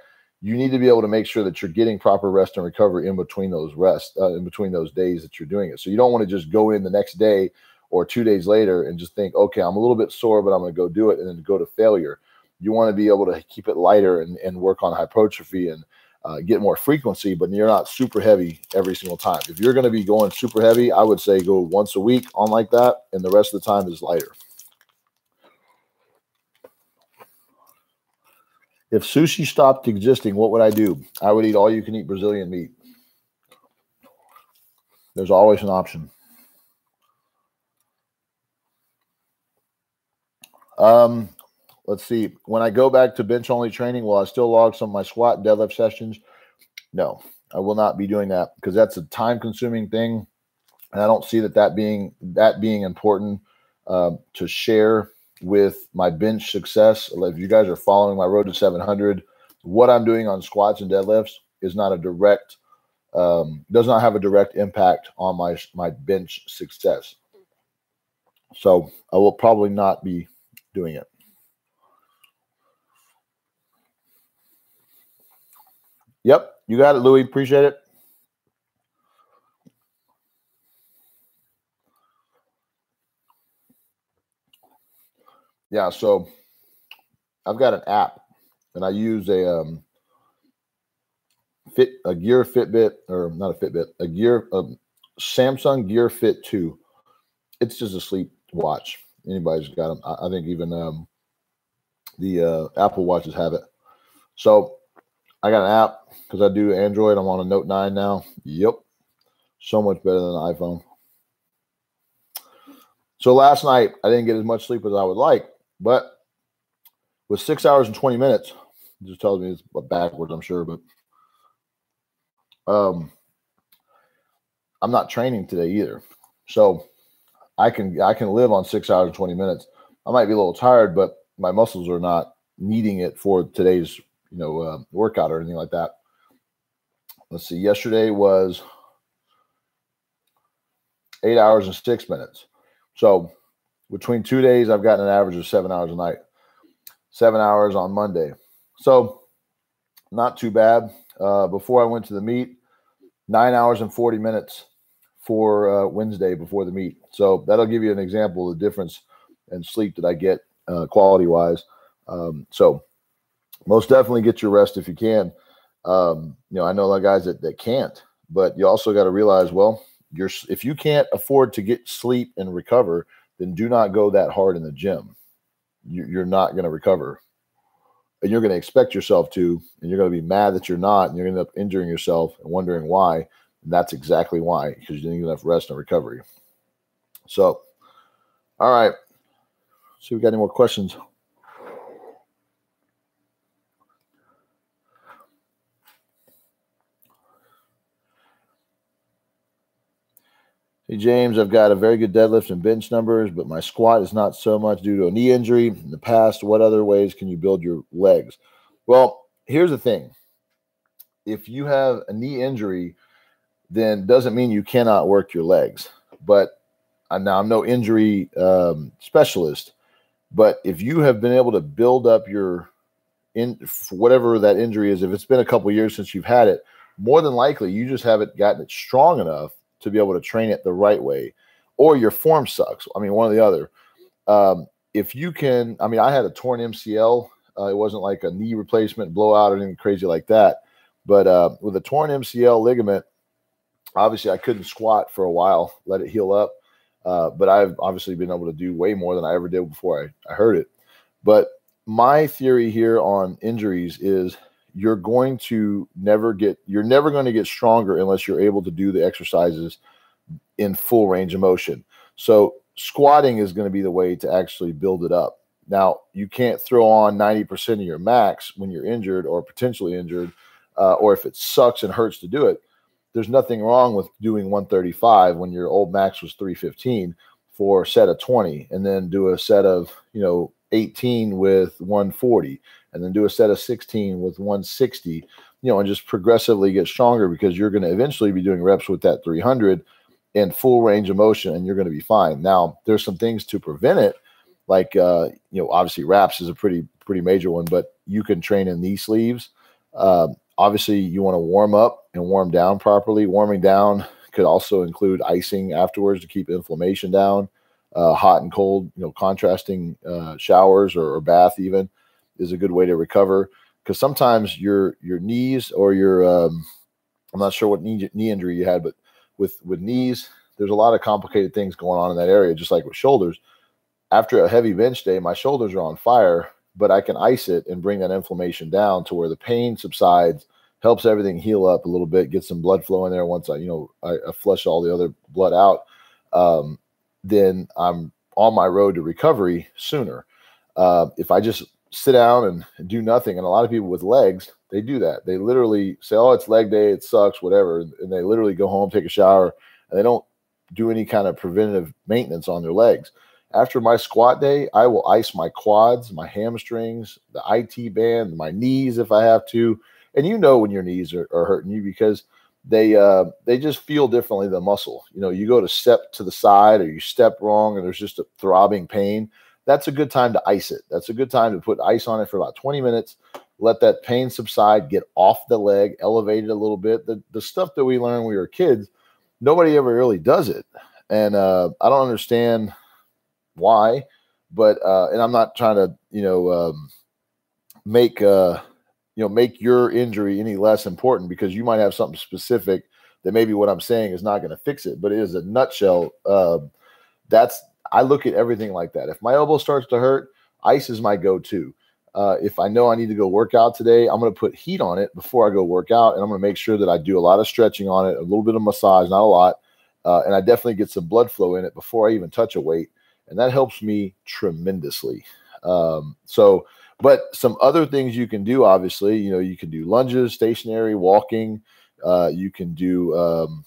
you need to be able to make sure that you're getting proper rest and recovery in between those in between those days that you're doing it. So you don't want to just go in the next day or 2 days later and just think, okay, I'm a little bit sore, but I'm going to go do it, and then go to failure. You want to be able to keep it lighter and work on hypertrophy and get more frequency, but you're not super heavy every single time. If you're going to be going super heavy, I would say go once a week on like that, and the rest of the time is lighter. If sushi stopped existing, what would I do? I would eat all-you-can-eat Brazilian meat. There's always an option. Let's see. When I go back to bench-only training, will I still log some of my squat and deadlift sessions? No, I will not be doing that, because that's a time-consuming thing, and I don't see that being important to share with my bench success. If you guys are following my road to 700, what I'm doing on squats and deadlifts is not a direct, does not have a direct impact on my bench success. So I will probably not be doing it. Yep, you got it, Louis. Appreciate it. Yeah, so I've got an app, and I use a Gear Fitbit, or not a Fitbit, a Samsung Gear Fit 2. It's just a sleep watch. Anybody's got them. I think even the Apple Watches have it. So I got an app because I do Android. I'm on a Note 9 now. Yep. So much better than an iPhone. So last night, I didn't get as much sleep as I would like, but with 6 hours and 20 minutes, it just tells me it's backwards, I'm sure, but I'm not training today either. So I can live on 6 hours and 20 minutes. I might be a little tired, but my muscles are not needing it for today's workout or anything like that. Let's see. Yesterday was 8 hours and 6 minutes. So between 2 days, I've gotten an average of 7 hours a night. 7 hours on Monday. So not too bad. Before I went to the meet, 9 hours and 40 minutes for Wednesday before the meet. So that'll give you an example of the difference in sleep that I get quality-wise. So most definitely get your rest if you can. I know a lot of guys that can't, but you also got to realize, well, if you can't afford to get sleep and recover, then do not go that hard in the gym. You're not going to recover. And you're going to expect yourself to, and you're going to be mad that you're not, and you're going to end up injuring yourself and wondering why. And that's exactly why, because you didn't get enough rest and recovery. So, all right. See if we got any more questions. Hey, James, I've got a very good deadlift and bench numbers, but my squat is not so much due to a knee injury. In the past, what other ways can you build your legs? Well, here's the thing. If you have a knee injury, then doesn't mean you cannot work your legs. But now I'm no injury specialist, But if you have been able to build up your whatever that injury is, if it's been a couple of years since you've had it, more than likely you just haven't gotten it strong enough to be able to train it the right way, or your form sucks. I mean, one or the other. If you can, I mean, I had a torn MCL. It wasn't like a knee replacement, blowout, or anything crazy like that. But with a torn MCL ligament, obviously I couldn't squat for a while, let it heal up. But I've obviously been able to do way more than I ever did before I hurt it. But my theory here on injuries is you're never going to get stronger unless you're able to do the exercises in full range of motion. So squatting is going to be the way to actually build it up. Now, you can't throw on 90% of your max when you're injured or potentially injured, or if it sucks and hurts to do it. There's nothing wrong with doing 135 when your old max was 315 for a set of 20, and then do a set of 18 with 140, and then do a set of 16 with 160, and just progressively get stronger, because you're going to eventually be doing reps with that 300 in full range of motion, and you're going to be fine. Now, there's some things to prevent it, like obviously wraps is a pretty major one, but you can train in knee sleeves. Obviously, you want to warm up and warm down properly. Warming down could also include icing afterwards to keep inflammation down. Hot and cold, contrasting showers or bath even is a good way to recover, because sometimes your knees or your I'm not sure what knee injury you had, but with knees, there's a lot of complicated things going on in that area, just like with shoulders. After a heavy bench day, my shoulders are on fire, but I can ice it and bring that inflammation down to where the pain subsides, helps everything heal up a little bit, get some blood flow in there. Once I flush all the other blood out, then I'm on my road to recovery sooner. If I just sit down and do nothing, and a lot of people with legs, they do that. They literally say, oh, it's leg day, it sucks, whatever. And they literally go home, take a shower, and they don't do any kind of preventative maintenance on their legs. After my squat day, I will ice my quads, my hamstrings, the IT band, my knees if I have to. And when your knees are hurting you, because they just feel differently than muscle. You go to step to the side, or you step wrong, and there's just a throbbing pain. That's a good time to ice it. That's a good time to put ice on it for about 20 minutes. Let that pain subside, get off the leg, elevate it a little bit. The stuff that we learned when we were kids, nobody ever really does it. And I don't understand why, but and I'm not trying to make your injury any less important, because you might have something specific that maybe what I'm saying is not going to fix it. But it is a nutshell. I look at everything like that. If my elbow starts to hurt, ice is my go-to. If I know I need to go work out today, I'm going to put heat on it before I go work out, and I'm going to make sure that I do a lot of stretching on it, a little bit of massage, not a lot, and I definitely get some blood flow in it before I even touch a weight. And that helps me tremendously. But some other things you can do, obviously, you can do lunges, stationary, walking. You can do,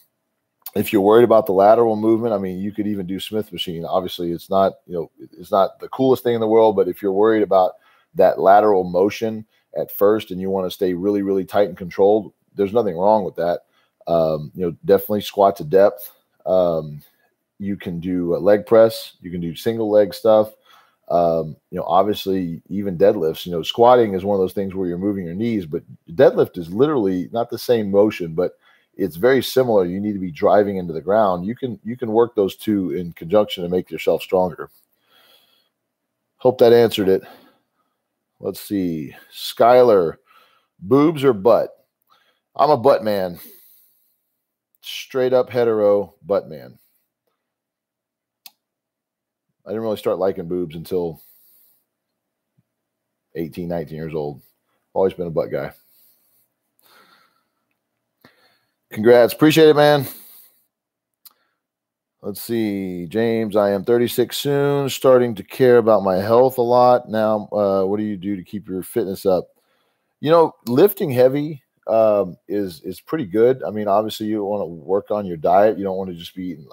if you're worried about the lateral movement, I mean, you could even do Smith machine. Obviously, it's not the coolest thing in the world, but if you're worried about that lateral motion at first and you want to stay really, really tight and controlled, there's nothing wrong with that. Definitely squat to depth. You can do a leg press. You can do single leg stuff. Obviously even deadlifts. Squatting is one of those things where you're moving your knees, but deadlift is literally not the same motion, but it's very similar. You need to be driving into the ground. You can work those two in conjunction to make yourself stronger. Hope that answered it. Let's see. Skylar, boobs or butt? I'm a butt man. Straight up hetero butt man. I didn't really start liking boobs until 18, 19 years old. Always been a butt guy. Congrats. Appreciate it, man. Let's see. James, I am 36 soon, starting to care about my health a lot. Now, what do you do to keep your fitness up? Lifting heavy is pretty good. I mean, obviously you want to work on your diet. You don't want to just be eating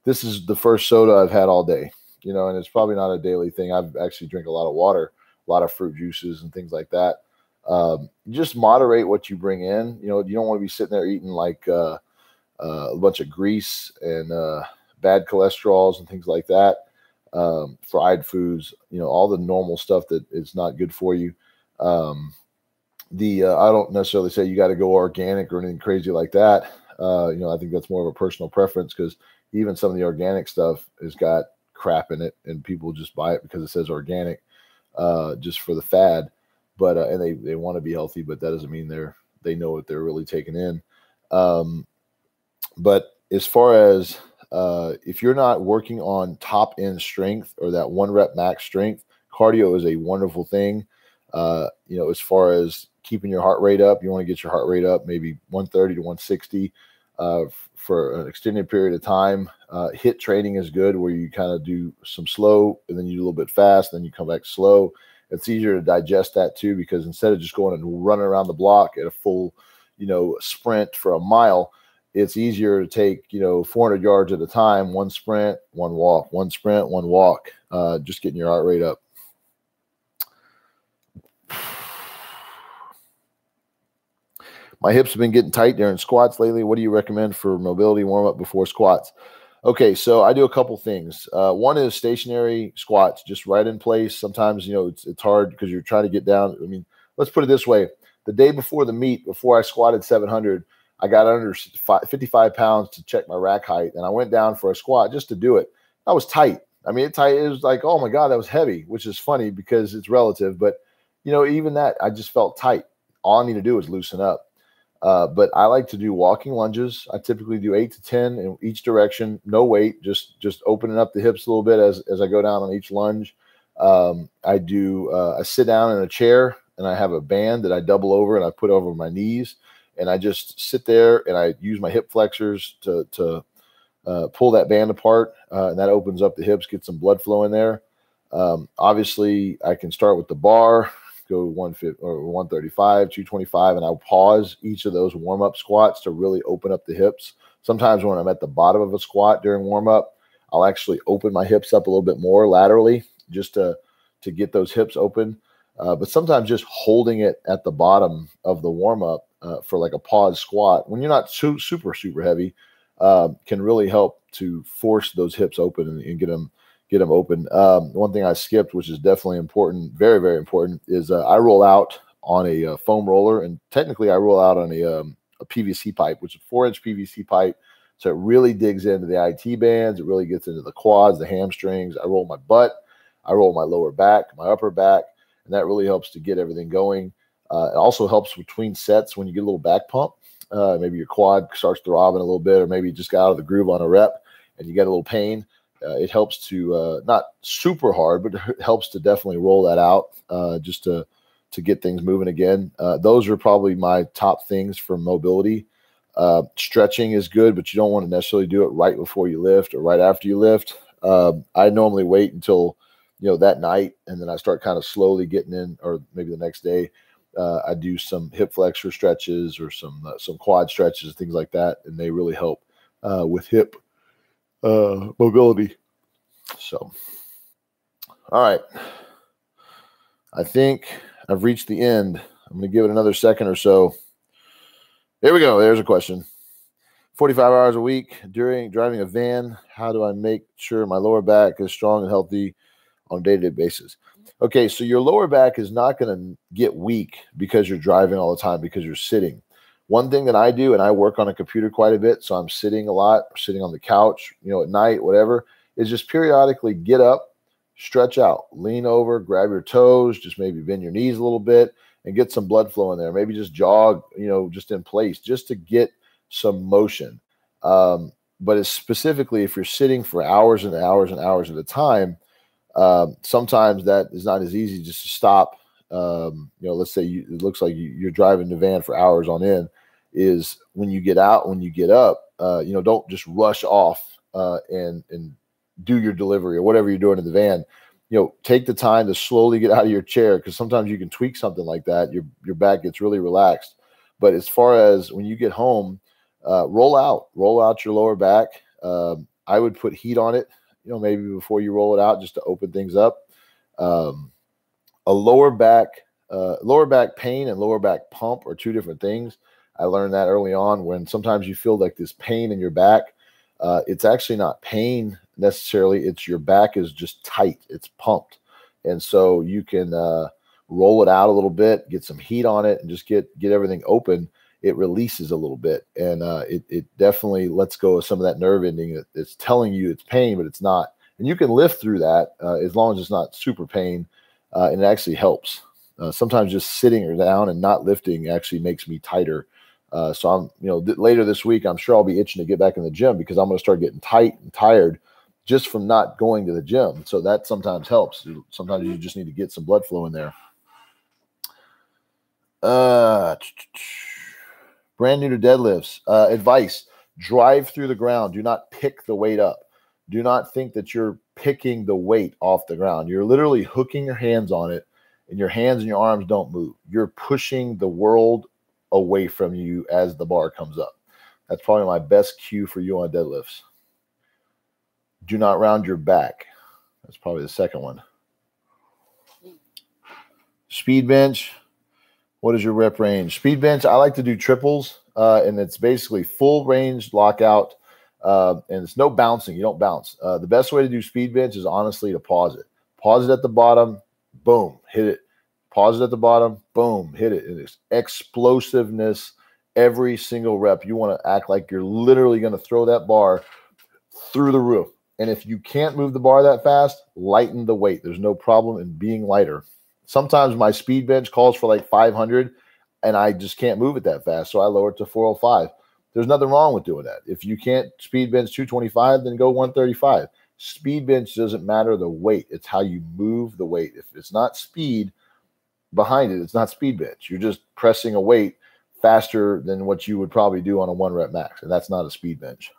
this is the first soda I've had all day. And it's probably not a daily thing. I actually drink a lot of water, a lot of fruit juices and things like that. Just moderate what you bring in. You don't want to be sitting there eating a bunch of grease and bad cholesterols and things like that. fried foods, all the normal stuff that is not good for you. I don't necessarily say you got to go organic or anything crazy like that. I think that's more of a personal preference, because even some of the organic stuff has got crap in it, and people just buy it because it says organic, just for the fad. But and they want to be healthy, but that doesn't mean they know what they're really taking in. But as far as if you're not working on top end strength or that 1 rep max strength, cardio is a wonderful thing. As far as keeping your heart rate up, you want to get your heart rate up maybe 130 to 160 for an extended period of time. HIIT training is good, where you kind of do some slow and then you do a little bit fast, then you come back slow. It's easier to digest that too, because instead of just going and running around the block at a full, sprint for a mile, it's easier to take, 400 yards at a time, 1 sprint, 1 walk, 1 sprint, 1 walk, just getting your heart rate up. My hips have been getting tight during squats lately. What do you recommend for mobility warm-up before squats? Okay, so I do a couple things. One is stationary squats, just right in place. Sometimes, it's hard because you're trying to get down. I mean, let's put it this way. The day before the meet, before I squatted 700, I got under 55 pounds to check my rack height, and I went down for a squat just to do it. I was tight. I mean, it was like, oh my God, that was heavy, which is funny because it's relative. But, even that, I just felt tight. All I need to do is loosen up. But I like to do walking lunges. I typically do 8 to 10 in each direction, no weight, just opening up the hips a little bit as I go down on each lunge. I sit down in a chair, and I have a band that I double over and I put over my knees, and I just sit there and I use my hip flexors to pull that band apart, and that opens up the hips, get some blood flow in there. Obviously, I can start with the bar, go 150 or 135, 225, and I'll pause each of those warm-up squats to really open up the hips. Sometimes when I'm at the bottom of a squat during warm-up, I'll actually open my hips up a little bit more laterally just to get those hips open. But sometimes just holding it at the bottom of the warm-up for like a pause squat, when you're not super heavy, can really help to force those hips open and get them open. One thing I skipped, which is definitely important, very, very important, is I roll out on a foam roller, and technically I roll out on a PVC pipe, which is a 4-inch PVC pipe. So it really digs into the IT bands. It really gets into the quads, the hamstrings. I roll my butt. I roll my lower back, my upper back, and that really helps to get everything going. It also helps between sets when you get a little back pump. Maybe your quad starts throbbing a little bit, or maybe you just got out of the groove on a rep and you get a little pain. It helps to not super hard, but it helps to definitely roll that out just to get things moving again. Those are probably my top things for mobility. Stretching is good, but you don't want to necessarily do it right before you lift or right after you lift. I normally wait until that night, and then I start kind of slowly getting in, or maybe the next day. I do some hip flexor stretches or some quad stretches, things like that, and they really help with hip mobility. So, all right. I think I've reached the end. I'm going to give it another second or so. There we go. There's a question. 45 hours a week during driving a van. How do I make sure my lower back is strong and healthy on a day-to-day basis? Okay, so your lower back is not going to get weak because you're driving all the time, because you're sitting. One thing that I do, and I work on a computer quite a bit, so I'm sitting a lot, or sitting on the couch, at night, whatever, is just periodically get up, stretch out, lean over, grab your toes, just maybe bend your knees a little bit and get some blood flow in there. Maybe just jog, just in place, just to get some motion. But it's specifically if you're sitting for hours and hours and hours at a time, sometimes that is not as easy just to stop. Let's say it looks like you're driving the van for hours on end, is when you get out, when you get up, don't just rush off and do your delivery or whatever you're doing in the van. Take the time to slowly get out of your chair, because sometimes you can tweak something like that. Your back gets really relaxed. But as far as when you get home, roll out your lower back. I would put heat on it, maybe before you roll it out, just to open things up. A lower back pain and lower back pump are two different things. I learned that early on, when sometimes you feel like this pain in your back. It's actually not pain necessarily. It's your back is just tight. It's pumped. And so you can roll it out a little bit, get some heat on it, and just get everything open. It releases a little bit, and it definitely lets go of some of that nerve ending that's telling you it's pain, but it's not. And you can lift through that as long as it's not super pain, and it actually helps. Sometimes just sitting down and not lifting actually makes me tighter. So I'm, later this week, I'm sure I'll be itching to get back in the gym because I'm going to start getting tight and tired just from not going to the gym. So that sometimes helps. Sometimes you just need to get some blood flow in there. Brand new to deadlifts. Advice: drive through the ground. Do not pick the weight up. Do not think that you're picking the weight off the ground. You're literally hooking your hands on it, and your hands and your arms don't move. You're pushing the world away from you as the bar comes up. That's probably my best cue for you on deadlifts. Do not round your back. That's probably the second one. Speed bench. What is your rep range? Speed bench, I like to do triples, and it's basically full range lockout, and it's no bouncing. You don't bounce. The best way to do speed bench is honestly to pause it. Pause it at the bottom, boom, hit it. Pause it at the bottom, boom, hit it. It's explosiveness every single rep. You want to act like you're literally going to throw that bar through the roof. And if you can't move the bar that fast, lighten the weight. There's no problem in being lighter. Sometimes my speed bench calls for like 500, and I just can't move it that fast, so I lower it to 405. There's nothing wrong with doing that. If you can't speed bench 225, then go 135. Speed bench doesn't matter the weight. It's how you move the weight. If it's not speed behind it, it's not speed bench. You're just pressing a weight faster than what you would probably do on a 1 rep max, and that's not a speed bench.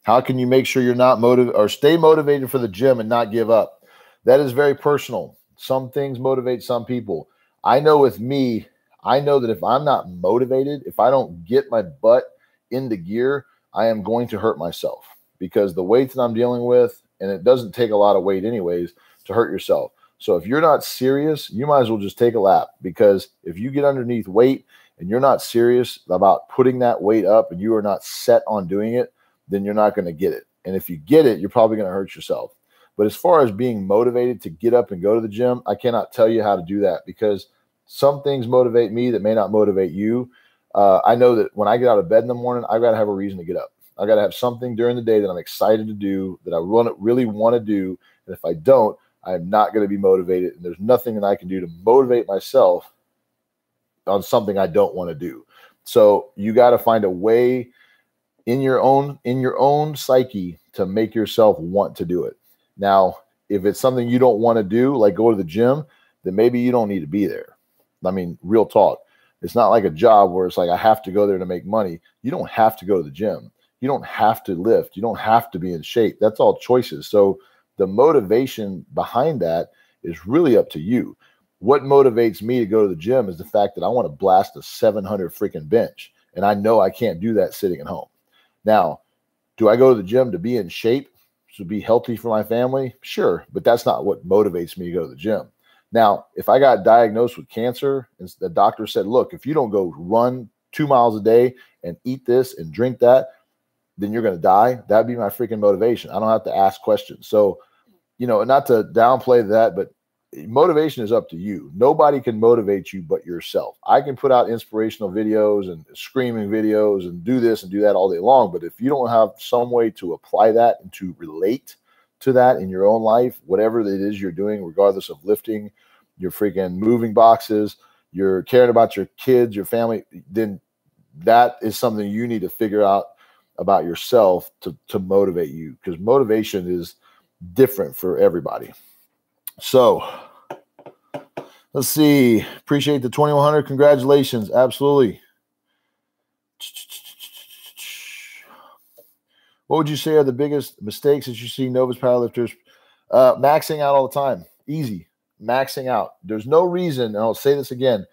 How can you make sure you're not motivated or stay motivated for the gym and not give up? That is very personal. Some things motivate some people. I know with me, I know that if I'm not motivated, if I don't get my butt into gear, I am going to hurt myself because the weights that I'm dealing with, and it doesn't take a lot of weight anyways to hurt yourself. So if you're not serious, you might as well just take a lap, because if you get underneath weight and you're not serious about putting that weight up and you are not set on doing it, then you're not going to get it. And if you get it, you're probably going to hurt yourself. But as far as being motivated to get up and go to the gym, I cannot tell you how to do that, because some things motivate me that may not motivate you. I know that when I get out of bed in the morning, I've got to have a reason to get up. I've got to have something during the day that I'm excited to do, that I really want to do. And if I don't, I'm not going to be motivated. And there's nothing that I can do to motivate myself on something I don't want to do. So you got to find a way in your own psyche to make yourself want to do it. Now, if it's something you don't want to do, like go to the gym, then maybe you don't need to be there. I mean, real talk. It's not like a job where it's like, I have to go there to make money. You don't have to go to the gym. You don't have to lift. You don't have to be in shape. That's all choices. So the motivation behind that is really up to you. What motivates me to go to the gym is the fact that I want to blast a 700 freaking bench. And I know I can't do that sitting at home. Now, do I go to the gym to be in shape, to be healthy for my family? Sure, but that's not what motivates me to go to the gym. Now, if I got diagnosed with cancer and the doctor said, look, if you don't go run 2 miles a day and eat this and drink that, then you're going to die. That'd be my freaking motivation. I don't have to ask questions. So, not to downplay that, but motivation is up to you. Nobody can motivate you but yourself. I can put out inspirational videos and screaming videos and do this and do that all day long. But if you don't have some way to apply that and to relate to that in your own life, whatever it is you're doing, regardless of lifting, your freaking moving boxes, you're caring about your kids, your family, then that is something you need to figure out about yourself to motivate you, because motivation is different for everybody. So let's see. Appreciate the 2100. Congratulations. Absolutely. What would you say are the biggest mistakes that you see novice powerlifters? Maxing out all the time. Easy. Maxing out. There's no reason, and I'll say this again,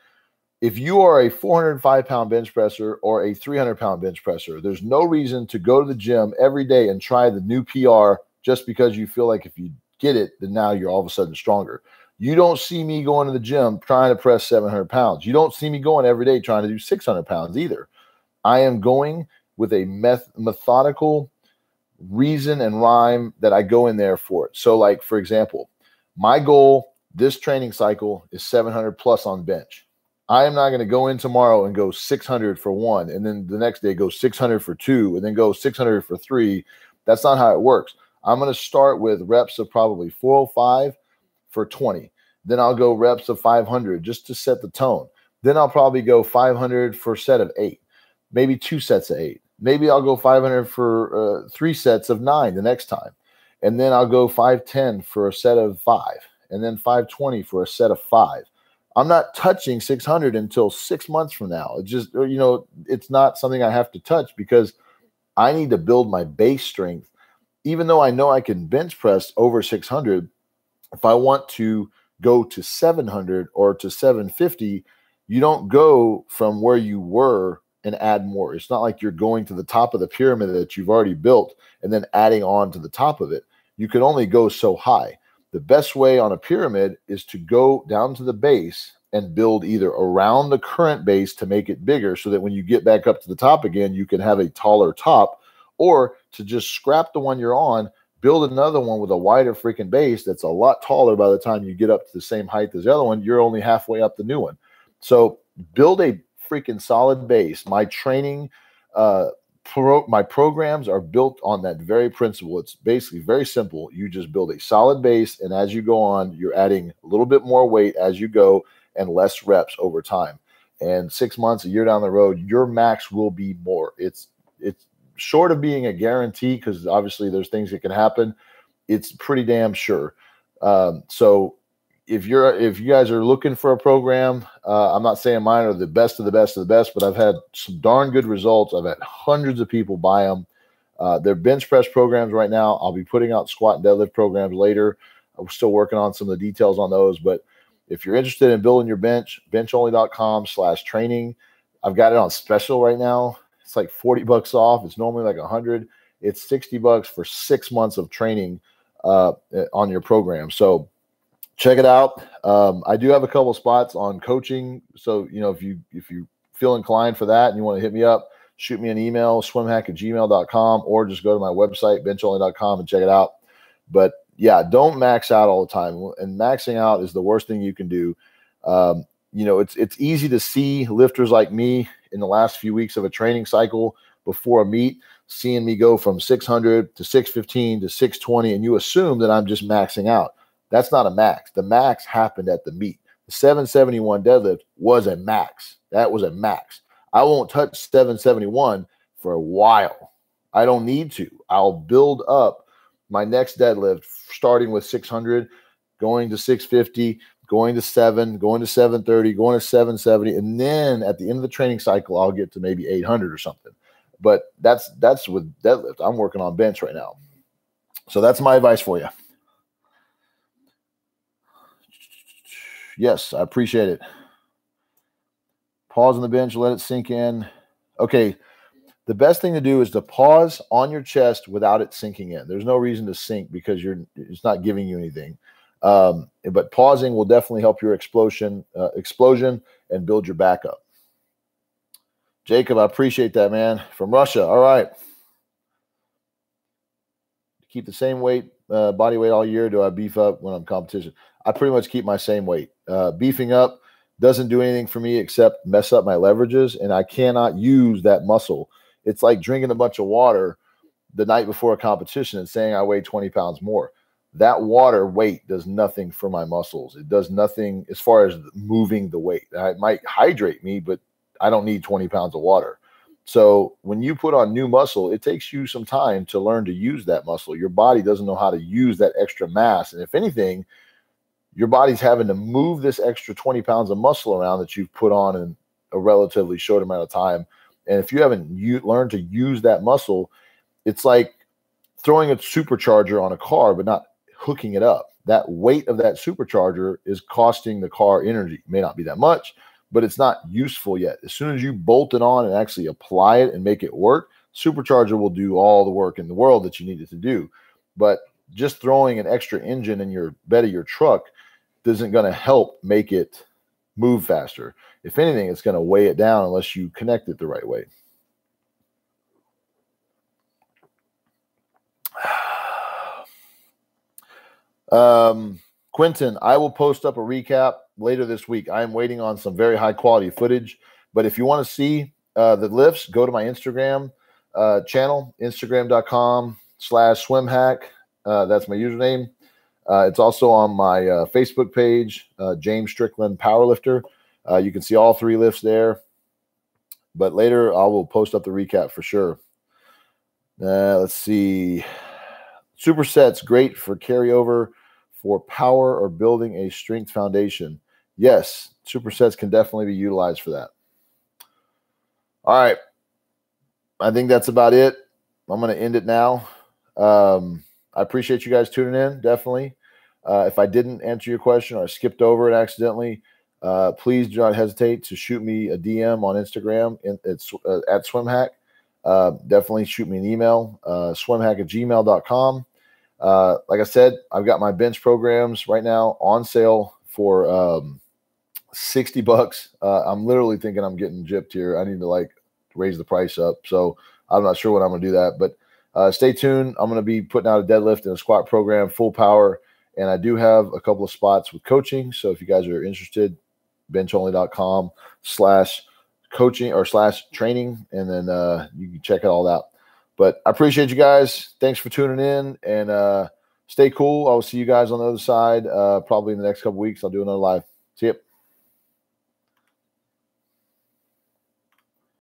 if you are a 405-pound bench presser or a 300-pound bench presser, there's no reason to go to the gym every day and try the new PR just because you feel like if you get it, then now you're all of a sudden stronger. You don't see me going to the gym trying to press 700 pounds. You don't see me going every day trying to do 600 pounds either. I am going with a methodical reason and rhyme that I go in there for it. So like, for example, my goal this training cycle is 700 plus on bench. I am not going to go in tomorrow and go 600 for one, and then the next day go 600 for two, and then go 600 for three. That's not how it works. I'm going to start with reps of probably 405 for 20. Then I'll go reps of 500 just to set the tone. Then I'll probably go 500 for a set of 8, maybe 2 sets of 8. Maybe I'll go 500 for 3 sets of 9 the next time. And then I'll go 510 for a set of 5. And then 520 for a set of 5. I'm not touching 600 until 6 months from now. It's just, it's not something I have to touch because I need to build my base strength. Even though I know I can bench press over 600, if I want to go to 700 or to 750, you don't go from where you were and add more. It's not like you're going to the top of the pyramid that you've already built and then adding on to the top of it. You can only go so high. The best way on a pyramid is to go down to the base and build either around the current base to make it bigger so that when you get back up to the top again, you can have a taller top, or to just scrap the one you're on, build another one with a wider freaking base that's a lot taller. By the time you get up to the same height as the other one, you're only halfway up the new one. So build a freaking solid base. My training, my programs are built on that very principle. It's basically very simple. You just build a solid base, and as you go on, you're adding a little bit more weight as you go and less reps over time. And 6 months, a year down the road, your max will be more. It's short of being a guarantee, because obviously there's things that can happen. It's pretty damn sure. So if you guys are looking for a program, I'm not saying mine are the best of the best of the best, but I've had some darn good results. I've had hundreds of people buy them. They're bench press programs right now. I'll be putting out squat and deadlift programs later. I'm still working on some of the details on those, but if you're interested in building your bench, benchonly.com/training. I've got it on special right now. It's like $40 off. It's normally like $100. It's $60 for 6 months of training on your program. So check it out. I do have a couple spots on coaching. So, if you feel inclined for that and you want to hit me up, shoot me an email, swimhack@gmail.com, or just go to my website, benchonly.com, and check it out. But yeah, don't max out all the time. And maxing out is the worst thing you can do. It's easy to see lifters like me in the last few weeks of a training cycle before a meet, seeing me go from 600 to 615 to 620, and you assume that I'm just maxing out. That's not a max. The max happened at the meet. The 771 deadlift was a max. That was a max. I won't touch 771 for a while. I don't need to. I'll build up my next deadlift starting with 600, going to 650, going to 7, going to 730, going to 770, and then at the end of the training cycle, I'll get to maybe 800 or something. But that's with deadlift. I'm working on bench right now. So that's my advice for you. Yes, I appreciate it. Pause on the bench, let it sink in. Okay, the best thing to do is to pause on your chest without it sinking in. There's no reason to sink because it's not giving you anything. But pausing will definitely help your explosion and build your back up. Jacob, I appreciate that, man. From Russia. All right. Keep the same weight, body weight all year. Do I beef up when I'm competition? I pretty much keep my same weight. Beefing up doesn't do anything for me except mess up my leverages, and I cannot use that muscle. It's like drinking a bunch of water the night before a competition and saying I weigh 20 pounds more. That water weight does nothing for my muscles. It does nothing as far as moving the weight. It might hydrate me, but I don't need 20 pounds of water. So when you put on new muscle, it takes you some time to learn to use that muscle. Your body doesn't know how to use that extra mass. And if anything, your body's having to move this extra 20 pounds of muscle around that you've put on in a relatively short amount of time. And if you haven't learned to use that muscle, it's like throwing a supercharger on a car, but not hooking it up. That weight of that supercharger is costing the car energy. It may not be that much, but it's not useful yet. As soon as you bolt it on and actually apply it and make it work, supercharger will do all the work in the world that you need it to do. But just throwing an extra engine in your bed of your truck isn't going to help make it move faster. If anything, it's going to weigh it down unless you connect it the right way. Quentin, I will post up a recap later this week. I am waiting on some very high quality footage, but if you want to see the lifts, go to my Instagram channel, instagram.com/swimhack. That's my username. It's also on my Facebook page, James Strickland Powerlifter. You can see all 3 lifts there. But later, I will post up the recap for sure. Let's see. Supersets, great for carryover for power or building a strength foundation. Yes, supersets can definitely be utilized for that. All right. I think that's about it. I'm going to end it now. I appreciate you guys tuning in, definitely. If I didn't answer your question or I skipped over it accidentally, please do not hesitate to shoot me a DM on Instagram. It's at SwimHack. Definitely shoot me an email, swimhack@gmail.com. Like I said, I've got my bench programs right now on sale for $60. I'm literally thinking I'm getting gypped here. I need to raise the price up. So I'm not sure when I'm going to do that, but stay tuned. I'm going to be putting out a deadlift and a squat program, full power. And I do have a couple of spots with coaching. So if you guys are interested, benchonly.com/coaching or /training. And then you can check it all out. But I appreciate you guys. Thanks for tuning in, and stay cool. I will see you guys on the other side probably in the next couple weeks. I'll do another live. See you.